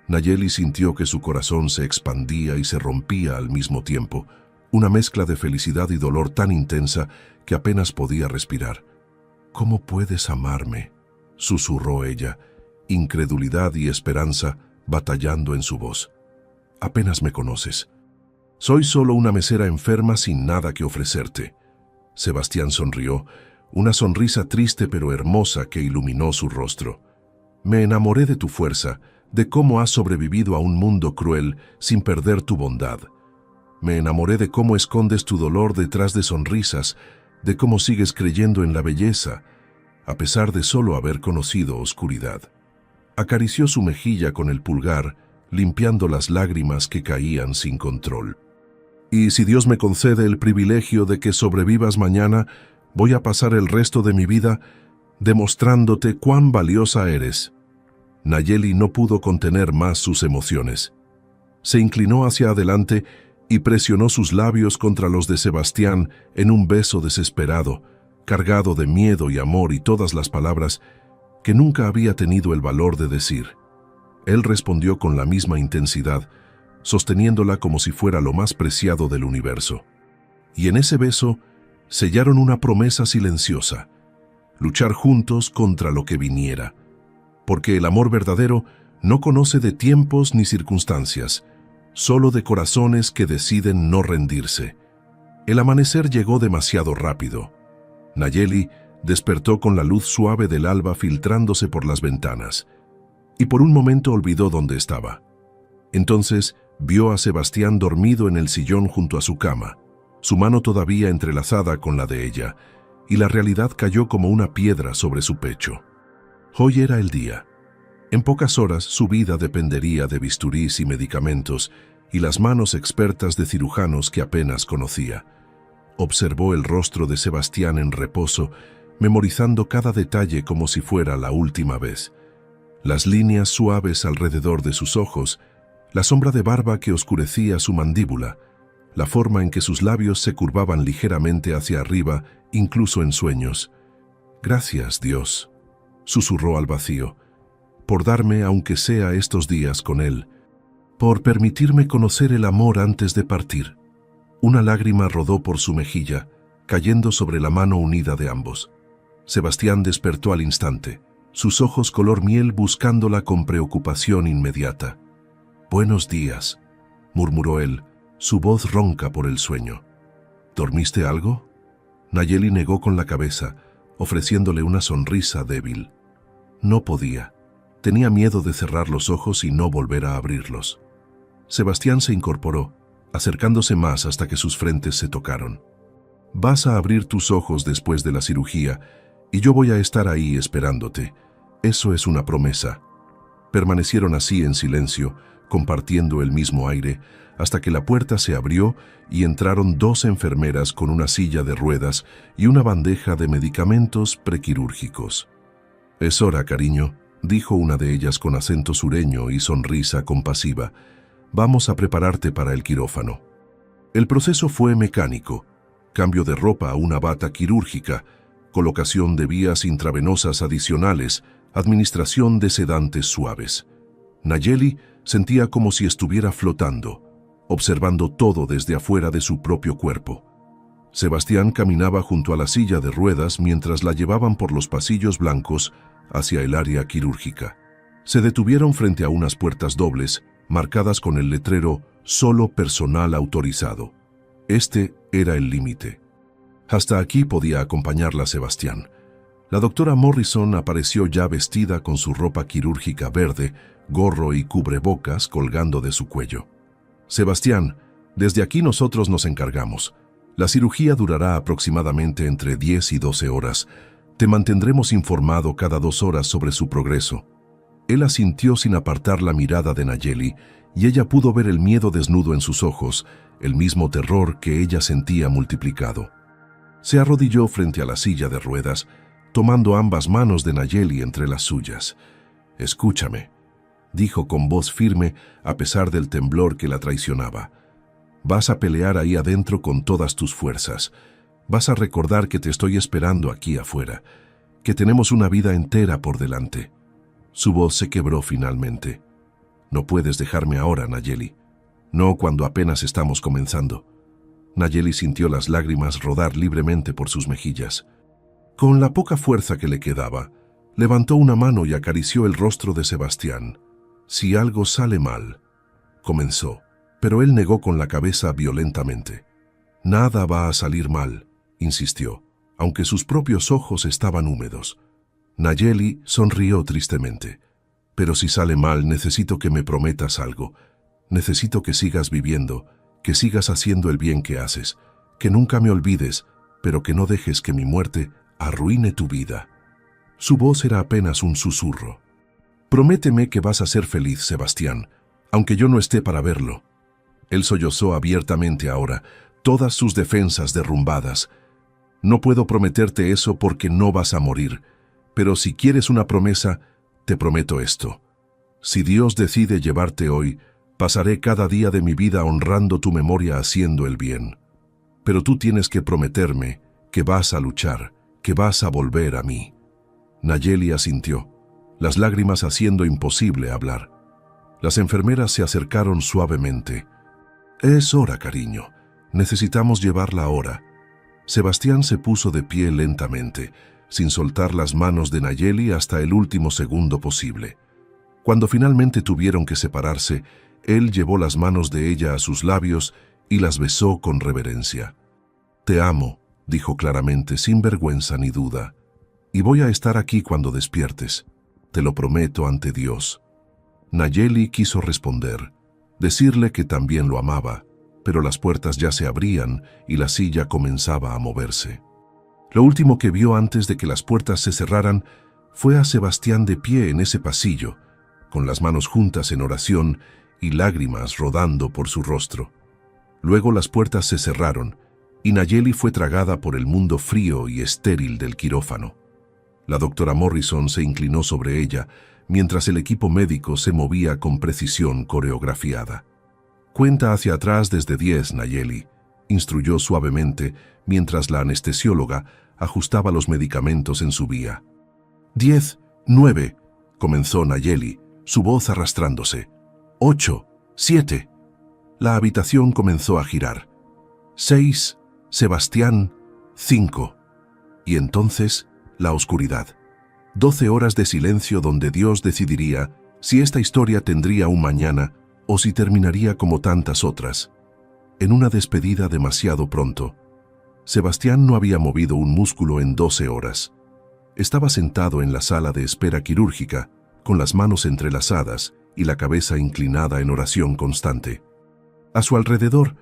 Nayeli sintió que su corazón se expandía y se rompía al mismo tiempo, una mezcla de felicidad y dolor tan intensa que apenas podía respirar. «¿Cómo puedes amarme?», susurró ella, incredulidad y esperanza batallando en su voz. «Apenas me conoces. Soy solo una mesera enferma sin nada que ofrecerte». Sebastián sonrió, una sonrisa triste pero hermosa que iluminó su rostro. «Me enamoré de tu fuerza, de cómo has sobrevivido a un mundo cruel sin perder tu bondad. Me enamoré de cómo escondes tu dolor detrás de sonrisas, de cómo sigues creyendo en la belleza, a pesar de solo haber conocido oscuridad». Acarició su mejilla con el pulgar, limpiando las lágrimas que caían sin control. «Y si Dios me concede el privilegio de que sobrevivas mañana, voy a pasar el resto de mi vida demostrándote cuán valiosa eres». Nayeli no pudo contener más sus emociones. Se inclinó hacia adelante y presionó sus labios contra los de Sebastián en un beso desesperado, cargado de miedo y amor y todas las palabras que nunca había tenido el valor de decir. Él respondió con la misma intensidad, sosteniéndola como si fuera lo más preciado del universo. Y en ese beso sellaron una promesa silenciosa: luchar juntos contra lo que viniera. Porque el amor verdadero no conoce de tiempos ni circunstancias, solo de corazones que deciden no rendirse. El amanecer llegó demasiado rápido. Nayeli despertó con la luz suave del alba filtrándose por las ventanas, y por un momento olvidó dónde estaba. Entonces vio a Sebastián dormido en el sillón junto a su cama, su mano todavía entrelazada con la de ella, y la realidad cayó como una piedra sobre su pecho. Hoy era el día. En pocas horas su vida dependería de bisturís y medicamentos y las manos expertas de cirujanos que apenas conocía. Observó el rostro de Sebastián en reposo, memorizando cada detalle como si fuera la última vez. Las líneas suaves alrededor de sus ojos, la sombra de barba que oscurecía su mandíbula, la forma en que sus labios se curvaban ligeramente hacia arriba, incluso en sueños. «Gracias, Dios», susurró al vacío, «por darme, aunque sea estos días con él, por permitirme conocer el amor antes de partir». Una lágrima rodó por su mejilla, cayendo sobre la mano unida de ambos. Sebastián despertó al instante, sus ojos color miel buscándola con preocupación inmediata. «Buenos días», murmuró él, su voz ronca por el sueño. «¿Dormiste algo?» Nayeli negó con la cabeza, ofreciéndole una sonrisa débil. No podía. Tenía miedo de cerrar los ojos y no volver a abrirlos. Sebastián se incorporó, acercándose más hasta que sus frentes se tocaron. «Vas a abrir tus ojos después de la cirugía y yo voy a estar ahí esperándote. Eso es una promesa». Permanecieron así en silencio, compartiendo el mismo aire, hasta que la puerta se abrió y entraron dos enfermeras con una silla de ruedas y una bandeja de medicamentos prequirúrgicos. «Es hora, cariño», dijo una de ellas con acento sureño y sonrisa compasiva. «Vamos a prepararte para el quirófano». El proceso fue mecánico: cambio de ropa a una bata quirúrgica, colocación de vías intravenosas adicionales, administración de sedantes suaves. Nayeli sentía como si estuviera flotando, observando todo desde afuera de su propio cuerpo. Sebastián caminaba junto a la silla de ruedas mientras la llevaban por los pasillos blancos hacia el área quirúrgica. Se detuvieron frente a unas puertas dobles, marcadas con el letrero «Solo personal autorizado». Este era el límite. Hasta aquí podía acompañarla Sebastián. La doctora Morrison apareció ya vestida con su ropa quirúrgica verde, gorro y cubrebocas colgando de su cuello. «Sebastián, desde aquí nosotros nos encargamos. La cirugía durará aproximadamente entre 10 y 12 horas. Te mantendremos informado cada 2 horas sobre su progreso». Él asintió sin apartar la mirada de Nayeli, y ella pudo ver el miedo desnudo en sus ojos, el mismo terror que ella sentía multiplicado. Se arrodilló frente a la silla de ruedas, tomando ambas manos de Nayeli entre las suyas. «Escúchame», dijo con voz firme a pesar del temblor que la traicionaba. «Vas a pelear ahí adentro con todas tus fuerzas. Vas a recordar que te estoy esperando aquí afuera, que tenemos una vida entera por delante». Su voz se quebró finalmente. «No puedes dejarme ahora, Nayeli. No cuando apenas estamos comenzando». Nayeli sintió las lágrimas rodar libremente por sus mejillas. Con la poca fuerza que le quedaba, levantó una mano y acarició el rostro de Sebastián. «Si algo sale mal», comenzó, pero él negó con la cabeza violentamente. «Nada va a salir mal», insistió, aunque sus propios ojos estaban húmedos. Nayeli sonrió tristemente. «Pero si sale mal, necesito que me prometas algo. Necesito que sigas viviendo, que sigas haciendo el bien que haces, que nunca me olvides, pero que no dejes que mi muerte arruine tu vida». Su voz era apenas un susurro. «Prométeme que vas a ser feliz, Sebastián, aunque yo no esté para verlo». Él sollozó abiertamente ahora, todas sus defensas derrumbadas. «No puedo prometerte eso porque no vas a morir. Pero si quieres una promesa, te prometo esto. Si Dios decide llevarte hoy, pasaré cada día de mi vida honrando tu memoria haciendo el bien. Pero tú tienes que prometerme que vas a luchar, que vas a volver a mí». Nayeli asintió, las lágrimas haciendo imposible hablar. Las enfermeras se acercaron suavemente. «Es hora, cariño. Necesitamos llevarla ahora». Sebastián se puso de pie lentamente, sin soltar las manos de Nayeli hasta el último segundo posible. Cuando finalmente tuvieron que separarse, él llevó las manos de ella a sus labios y las besó con reverencia. «Te amo», dijo claramente, sin vergüenza ni duda. «Y voy a estar aquí cuando despiertes. Te lo prometo ante Dios». Nayeli quiso responder, decirle que también lo amaba, pero las puertas ya se abrían y la silla comenzaba a moverse. Lo último que vio antes de que las puertas se cerraran fue a Sebastián de pie en ese pasillo, con las manos juntas en oración y lágrimas rodando por su rostro. Luego las puertas se cerraron y Nayeli fue tragada por el mundo frío y estéril del quirófano. La doctora Morrison se inclinó sobre ella mientras el equipo médico se movía con precisión coreografiada. «Cuenta hacia atrás desde 10, Nayeli», instruyó suavemente mientras la anestesióloga ajustaba los medicamentos en su vía. 10, 9, comenzó Nayeli, su voz arrastrándose. 8, 7. La habitación comenzó a girar. 6, Sebastián, 5. Y entonces, la oscuridad. 12 horas de silencio donde Dios decidiría si esta historia tendría un mañana o si terminaría como tantas otras. En una despedida demasiado pronto. Sebastián no había movido un músculo en 12 horas. Estaba sentado en la sala de espera quirúrgica, con las manos entrelazadas y la cabeza inclinada en oración constante. A su alrededor,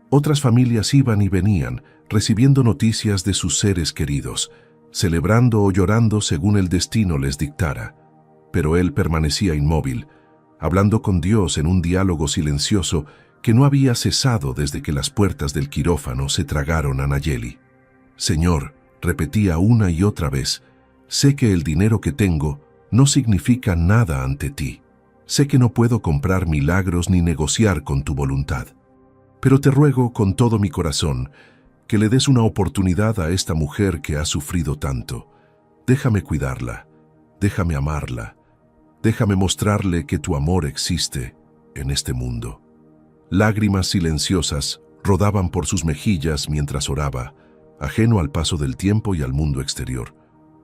otras familias iban y venían, recibiendo noticias de sus seres queridos, celebrando o llorando según el destino les dictara. Pero él permanecía inmóvil, hablando con Dios en un diálogo silencioso que no había cesado desde que las puertas del quirófano se tragaron a Nayeli. «Señor», repetía una y otra vez, «sé que el dinero que tengo no significa nada ante ti. Sé que no puedo comprar milagros ni negociar con tu voluntad. Pero te ruego con todo mi corazón que le des una oportunidad a esta mujer que ha sufrido tanto. Déjame cuidarla, déjame amarla, déjame mostrarle que tu amor existe en este mundo». Lágrimas silenciosas rodaban por sus mejillas mientras oraba, ajeno al paso del tiempo y al mundo exterior.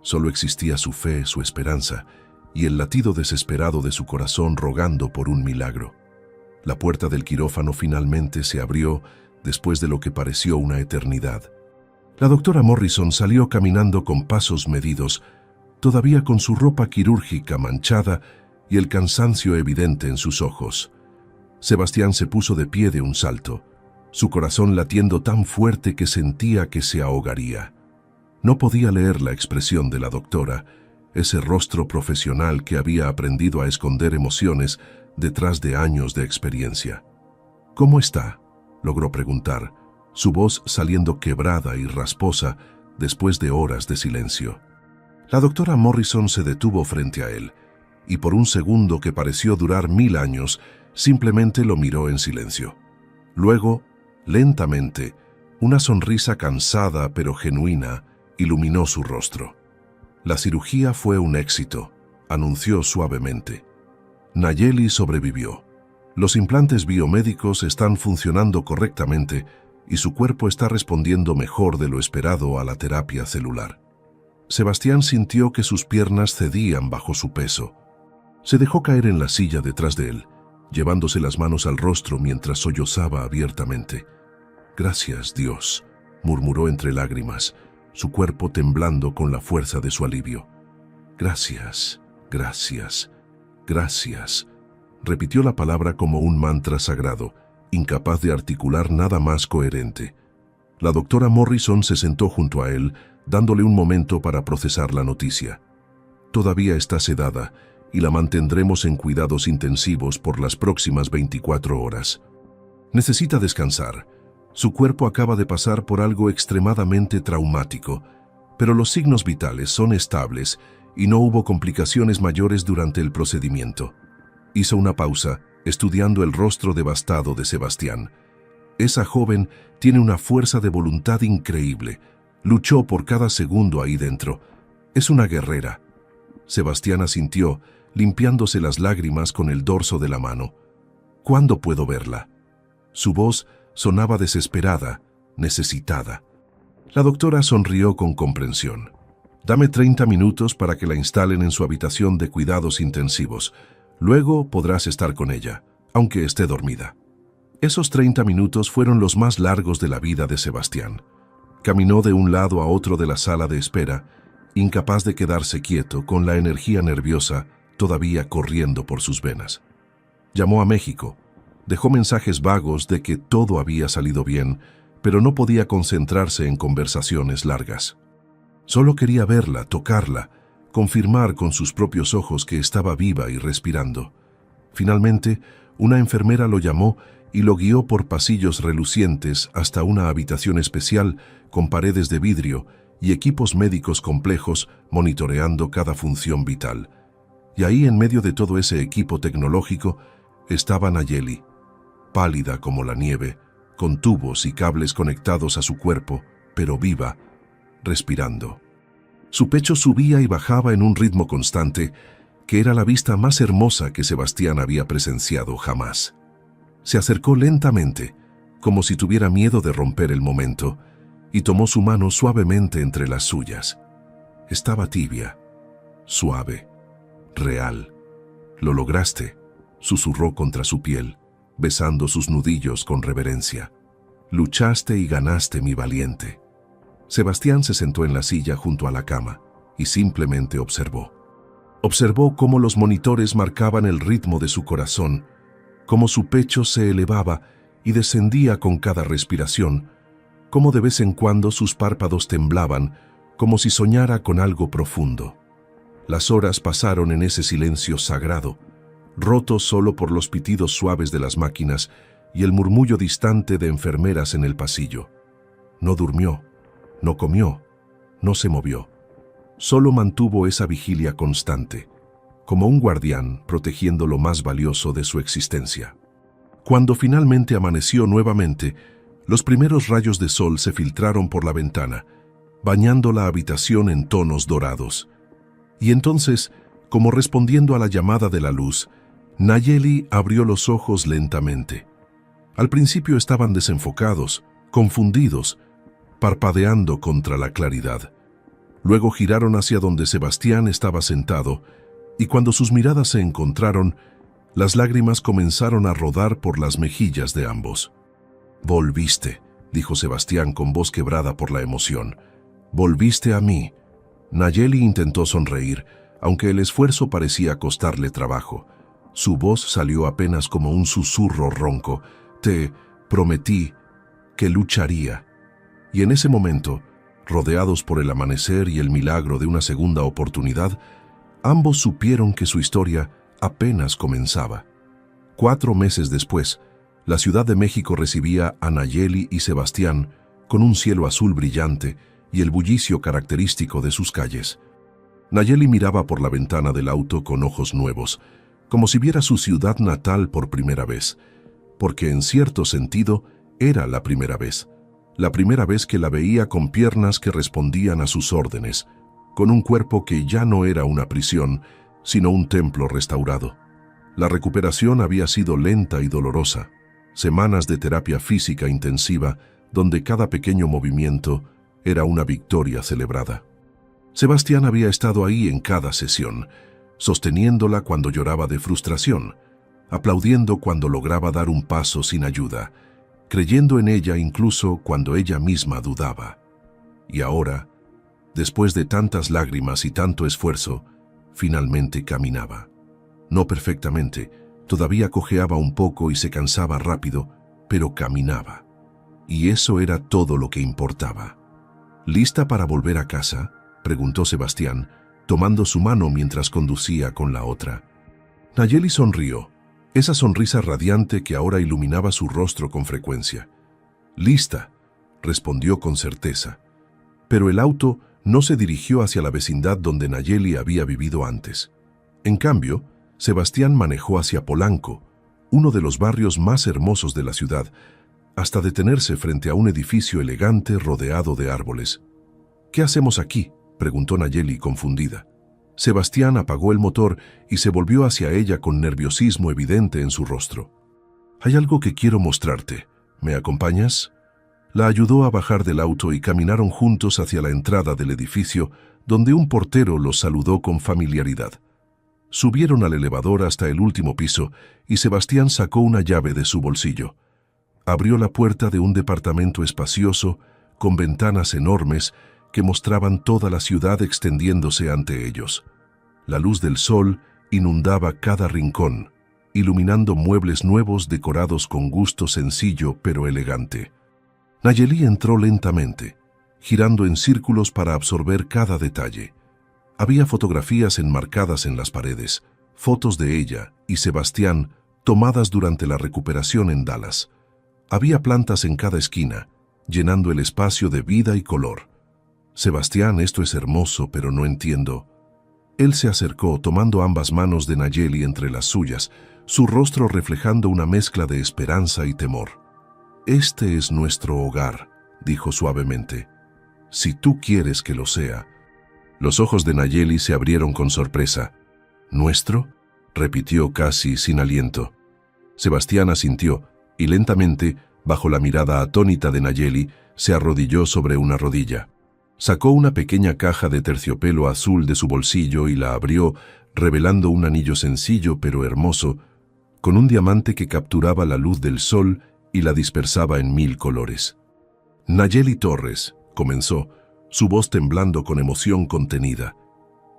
Solo existía su fe, su esperanza y el latido desesperado de su corazón rogando por un milagro. La puerta del quirófano finalmente se abrió después de lo que pareció una eternidad. La doctora Morrison salió caminando con pasos medidos, todavía con su ropa quirúrgica manchada y el cansancio evidente en sus ojos. Sebastián se puso de pie de un salto, su corazón latiendo tan fuerte que sentía que se ahogaría. No podía leer la expresión de la doctora, ese rostro profesional que había aprendido a esconder emociones detrás de años de experiencia. «¿Cómo está?», logró preguntar, su voz saliendo quebrada y rasposa después de horas de silencio. La doctora Morrison se detuvo frente a él, y por un segundo que pareció durar 1000 años, simplemente lo miró en silencio. Luego, lentamente, una sonrisa cansada pero genuina iluminó su rostro. «La cirugía fue un éxito», anunció suavemente. «Nayeli sobrevivió. Los implantes biomédicos están funcionando correctamente y su cuerpo está respondiendo mejor de lo esperado a la terapia celular». Sebastián sintió que sus piernas cedían bajo su peso. Se dejó caer en la silla detrás de él, llevándose las manos al rostro mientras sollozaba abiertamente. «Gracias, Dios», murmuró entre lágrimas, su cuerpo temblando con la fuerza de su alivio. «Gracias, gracias, gracias», repitió la palabra como un mantra sagrado, incapaz de articular nada más coherente. La doctora Morrison se sentó junto a él, dándole un momento para procesar la noticia. «Todavía está sedada y la mantendremos en cuidados intensivos por las próximas 24 horas. Necesita descansar. Su cuerpo acaba de pasar por algo extremadamente traumático, pero los signos vitales son estables y no hubo complicaciones mayores durante el procedimiento». Hizo una pausa, estudiando el rostro devastado de Sebastián. «Esa joven tiene una fuerza de voluntad increíble. Luchó por cada segundo ahí dentro. Es una guerrera». Sebastián asintió, limpiándose las lágrimas con el dorso de la mano. ¿Cuándo puedo verla? Su voz sonaba desesperada, necesitada. La doctora sonrió con comprensión. Dame 30 minutos para que la instalen en su habitación de cuidados intensivos. Luego podrás estar con ella, aunque esté dormida. Esos 30 minutos fueron los más largos de la vida de Sebastián. Caminó de un lado a otro de la sala de espera, incapaz de quedarse quieto, con la energía nerviosa todavía corriendo por sus venas. Llamó a México. Dejó mensajes vagos de que todo había salido bien, pero no podía concentrarse en conversaciones largas. Solo quería verla, tocarla, confirmar con sus propios ojos que estaba viva y respirando. Finalmente, una enfermera lo llamó y lo guió por pasillos relucientes hasta una habitación especial con paredes de vidrio y equipos médicos complejos monitoreando cada función vital. Y ahí, en medio de todo ese equipo tecnológico, estaba Nayeli, pálida como la nieve, con tubos y cables conectados a su cuerpo, pero viva, respirando. Su pecho subía y bajaba en un ritmo constante, que era la vista más hermosa que Sebastián había presenciado jamás. Se acercó lentamente, como si tuviera miedo de romper el momento, y tomó su mano suavemente entre las suyas. Estaba tibia, suave, real. «Lo lograste», susurró contra su piel, besando sus nudillos con reverencia. «Luchaste y ganaste, mi valiente». Sebastián se sentó en la silla junto a la cama y simplemente observó. Observó cómo los monitores marcaban el ritmo de su corazón, cómo su pecho se elevaba y descendía con cada respiración, cómo de vez en cuando sus párpados temblaban, como si soñara con algo profundo. Las horas pasaron en ese silencio sagrado, roto solo por los pitidos suaves de las máquinas y el murmullo distante de enfermeras en el pasillo. No durmió, no comió, no se movió. Solo mantuvo esa vigilia constante, como un guardián protegiendo lo más valioso de su existencia. Cuando finalmente amaneció nuevamente, los primeros rayos de sol se filtraron por la ventana, bañando la habitación en tonos dorados. Y entonces, como respondiendo a la llamada de la luz, Nayeli abrió los ojos lentamente. Al principio estaban desenfocados, confundidos, parpadeando contra la claridad. Luego giraron hacia donde Sebastián estaba sentado, y cuando sus miradas se encontraron, las lágrimas comenzaron a rodar por las mejillas de ambos. «Volviste», dijo Sebastián con voz quebrada por la emoción. «Volviste a mí». Nayeli intentó sonreír, aunque el esfuerzo parecía costarle trabajo. Su voz salió apenas como un susurro ronco. «Te prometí que lucharía». Y en ese momento, rodeados por el amanecer y el milagro de una segunda oportunidad, ambos supieron que su historia apenas comenzaba. 4 meses después, la Ciudad de México recibía a Nayeli y Sebastián con un cielo azul brillante y el bullicio característico de sus calles. Nayeli miraba por la ventana del auto con ojos nuevos, como si viera su ciudad natal por primera vez, porque en cierto sentido era la primera vez que la veía con piernas que respondían a sus órdenes, con un cuerpo que ya no era una prisión, sino un templo restaurado. La recuperación había sido lenta y dolorosa, semanas de terapia física intensiva, donde cada pequeño movimiento era una victoria celebrada. Sebastián había estado ahí en cada sesión, sosteniéndola cuando lloraba de frustración, aplaudiendo cuando lograba dar un paso sin ayuda, creyendo en ella incluso cuando ella misma dudaba. Y ahora, después de tantas lágrimas y tanto esfuerzo, finalmente caminaba. No perfectamente, todavía cojeaba un poco y se cansaba rápido, pero caminaba. Y eso era todo lo que importaba. «¿Lista para volver a casa?», preguntó Sebastián, tomando su mano mientras conducía con la otra. Nayeli sonrió, esa sonrisa radiante que ahora iluminaba su rostro con frecuencia. «Lista», respondió con certeza. Pero el auto no se dirigió hacia la vecindad donde Nayeli había vivido antes. En cambio, Sebastián manejó hacia Polanco, uno de los barrios más hermosos de la ciudad, hasta detenerse frente a un edificio elegante rodeado de árboles. «¿Qué hacemos aquí?», preguntó Nayeli confundida. Sebastián apagó el motor y se volvió hacia ella con nerviosismo evidente en su rostro. «Hay algo que quiero mostrarte. ¿Me acompañas?». La ayudó a bajar del auto y caminaron juntos hacia la entrada del edificio, donde un portero los saludó con familiaridad. Subieron al elevador hasta el último piso y Sebastián sacó una llave de su bolsillo. Abrió la puerta de un departamento espacioso, con ventanas enormes que mostraban toda la ciudad extendiéndose ante ellos. La luz del sol inundaba cada rincón, iluminando muebles nuevos decorados con gusto sencillo pero elegante. Nayeli entró lentamente, girando en círculos para absorber cada detalle. Había fotografías enmarcadas en las paredes, fotos de ella y Sebastián tomadas durante la recuperación en Dallas. Había plantas en cada esquina, llenando el espacio de vida y color. «Sebastián, esto es hermoso, pero no entiendo». Él se acercó tomando ambas manos de Nayeli entre las suyas, su rostro reflejando una mezcla de esperanza y temor. «Este es nuestro hogar», dijo suavemente. «Si tú quieres que lo sea». Los ojos de Nayeli se abrieron con sorpresa. «¿Nuestro?», repitió casi sin aliento. Sebastián asintió y lentamente, bajo la mirada atónita de Nayeli, se arrodilló sobre una rodilla. Sacó una pequeña caja de terciopelo azul de su bolsillo y la abrió, revelando un anillo sencillo pero hermoso, con un diamante que capturaba la luz del sol y la dispersaba en 1000 colores. «Nayeli Torres», comenzó, su voz temblando con emoción contenida.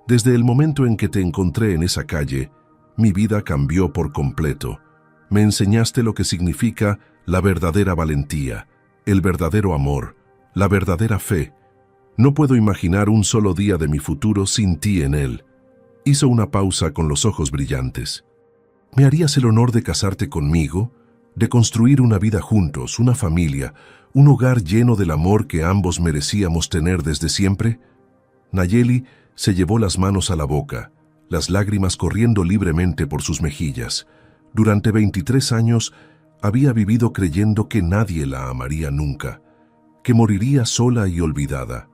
«Desde el momento en que te encontré en esa calle, mi vida cambió por completo. Me enseñaste lo que significa la verdadera valentía, el verdadero amor, la verdadera fe. No puedo imaginar un solo día de mi futuro sin ti en él». Hizo una pausa con los ojos brillantes. «¿Me harías el honor de casarte conmigo? De construir una vida juntos, una familia, un hogar lleno del amor que ambos merecíamos tener desde siempre?» Nayeli se llevó las manos a la boca, las lágrimas corriendo libremente por sus mejillas. Durante 23 años había vivido creyendo que nadie la amaría nunca, que moriría sola y olvidada.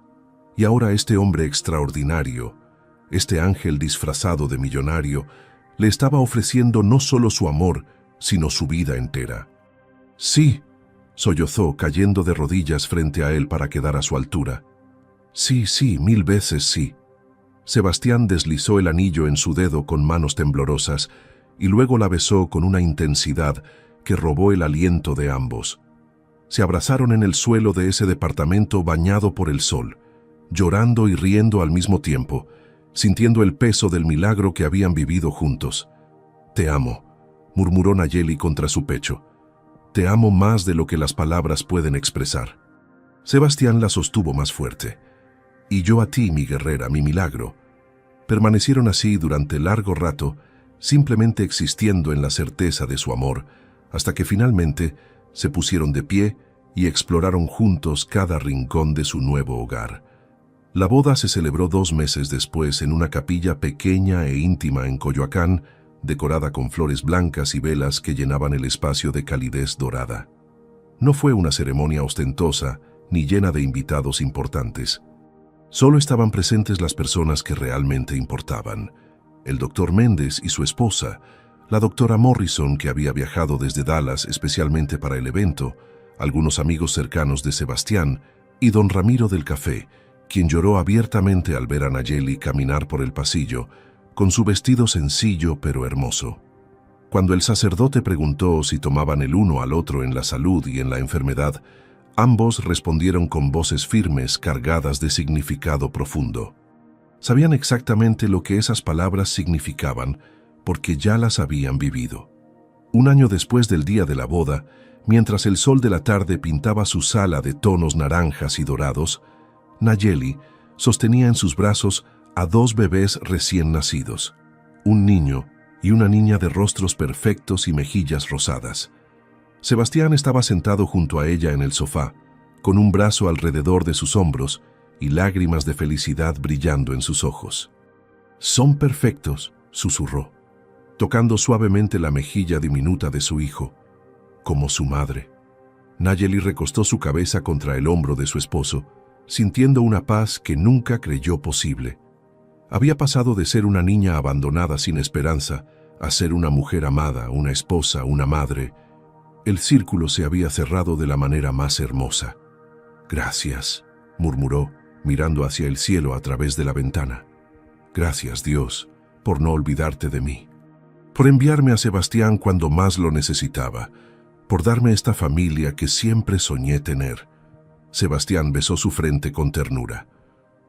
Y ahora este hombre extraordinario, este ángel disfrazado de millonario, le estaba ofreciendo no solo su amor, sino su vida entera. «Sí», sollozó, cayendo de rodillas frente a él para quedar a su altura. «Sí, sí, 1000 veces sí». Sebastián deslizó el anillo en su dedo con manos temblorosas y luego la besó con una intensidad que robó el aliento de ambos. Se abrazaron en el suelo de ese departamento bañado por el sol, llorando y riendo al mismo tiempo, sintiendo el peso del milagro que habían vivido juntos. «Te amo», murmuró Nayeli contra su pecho. «Te amo más de lo que las palabras pueden expresar». Sebastián la sostuvo más fuerte. «Y yo a ti, mi guerrera, mi milagro». Permanecieron así durante largo rato, simplemente existiendo en la certeza de su amor, hasta que finalmente se pusieron de pie y exploraron juntos cada rincón de su nuevo hogar. La boda se celebró 2 meses después en una capilla pequeña e íntima en Coyoacán, decorada con flores blancas y velas que llenaban el espacio de calidez dorada. No fue una ceremonia ostentosa ni llena de invitados importantes. Solo estaban presentes las personas que realmente importaban: el doctor Méndez y su esposa, la doctora Morrison, que había viajado desde Dallas especialmente para el evento, algunos amigos cercanos de Sebastián, y don Ramiro del Café, quien lloró abiertamente al ver a Nayeli caminar por el pasillo, con su vestido sencillo pero hermoso. Cuando el sacerdote preguntó si tomaban el uno al otro en la salud y en la enfermedad, ambos respondieron con voces firmes cargadas de significado profundo. Sabían exactamente lo que esas palabras significaban, porque ya las habían vivido. 1 año después del día de la boda, mientras el sol de la tarde pintaba su sala de tonos naranjas y dorados, Nayeli sostenía en sus brazos a 2 bebés recién nacidos, un niño y una niña de rostros perfectos y mejillas rosadas. Sebastián estaba sentado junto a ella en el sofá, con un brazo alrededor de sus hombros y lágrimas de felicidad brillando en sus ojos. «Son perfectos», susurró, tocando suavemente la mejilla diminuta de su hijo, como su madre. Nayeli recostó su cabeza contra el hombro de su esposo, sintiendo una paz que nunca creyó posible. Había pasado de ser una niña abandonada sin esperanza a ser una mujer amada, una esposa, una madre. El círculo se había cerrado de la manera más hermosa. «Gracias», murmuró, mirando hacia el cielo a través de la ventana. «Gracias, Dios, por no olvidarte de mí, por enviarme a Sebastián cuando más lo necesitaba, por darme esta familia que siempre soñé tener». Sebastián besó su frente con ternura.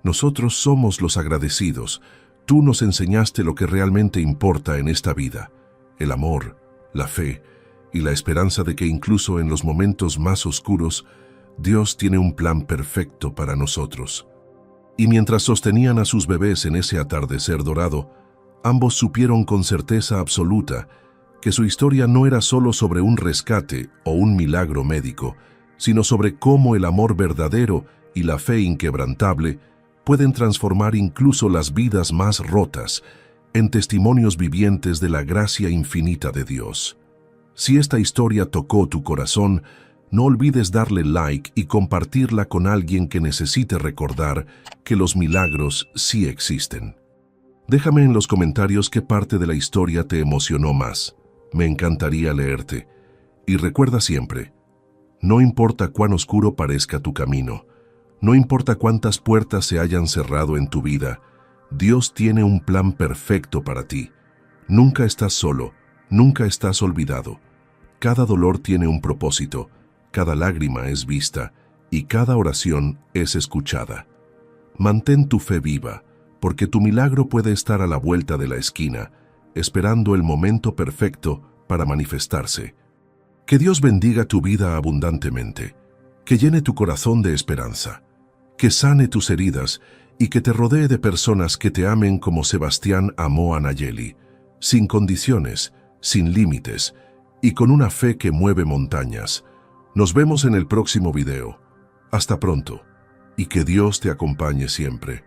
«Nosotros somos los agradecidos. Tú nos enseñaste lo que realmente importa en esta vida: el amor, la fe y la esperanza de que incluso en los momentos más oscuros, Dios tiene un plan perfecto para nosotros». Y mientras sostenían a sus bebés en ese atardecer dorado, ambos supieron con certeza absoluta que su historia no era solo sobre un rescate o un milagro médico, sino sobre cómo el amor verdadero y la fe inquebrantable pueden transformar incluso las vidas más rotas en testimonios vivientes de la gracia infinita de Dios. Si esta historia tocó tu corazón, no olvides darle like y compartirla con alguien que necesite recordar que los milagros sí existen. Déjame en los comentarios qué parte de la historia te emocionó más. Me encantaría leerte. Y recuerda siempre, no importa cuán oscuro parezca tu camino, no importa cuántas puertas se hayan cerrado en tu vida, Dios tiene un plan perfecto para ti. Nunca estás solo, nunca estás olvidado. Cada dolor tiene un propósito, cada lágrima es vista y cada oración es escuchada. Mantén tu fe viva, porque tu milagro puede estar a la vuelta de la esquina, esperando el momento perfecto para manifestarse. Que Dios bendiga tu vida abundantemente, que llene tu corazón de esperanza, que sane tus heridas y que te rodee de personas que te amen como Sebastián amó a Nayeli, sin condiciones, sin límites y con una fe que mueve montañas. Nos vemos en el próximo video. Hasta pronto y que Dios te acompañe siempre.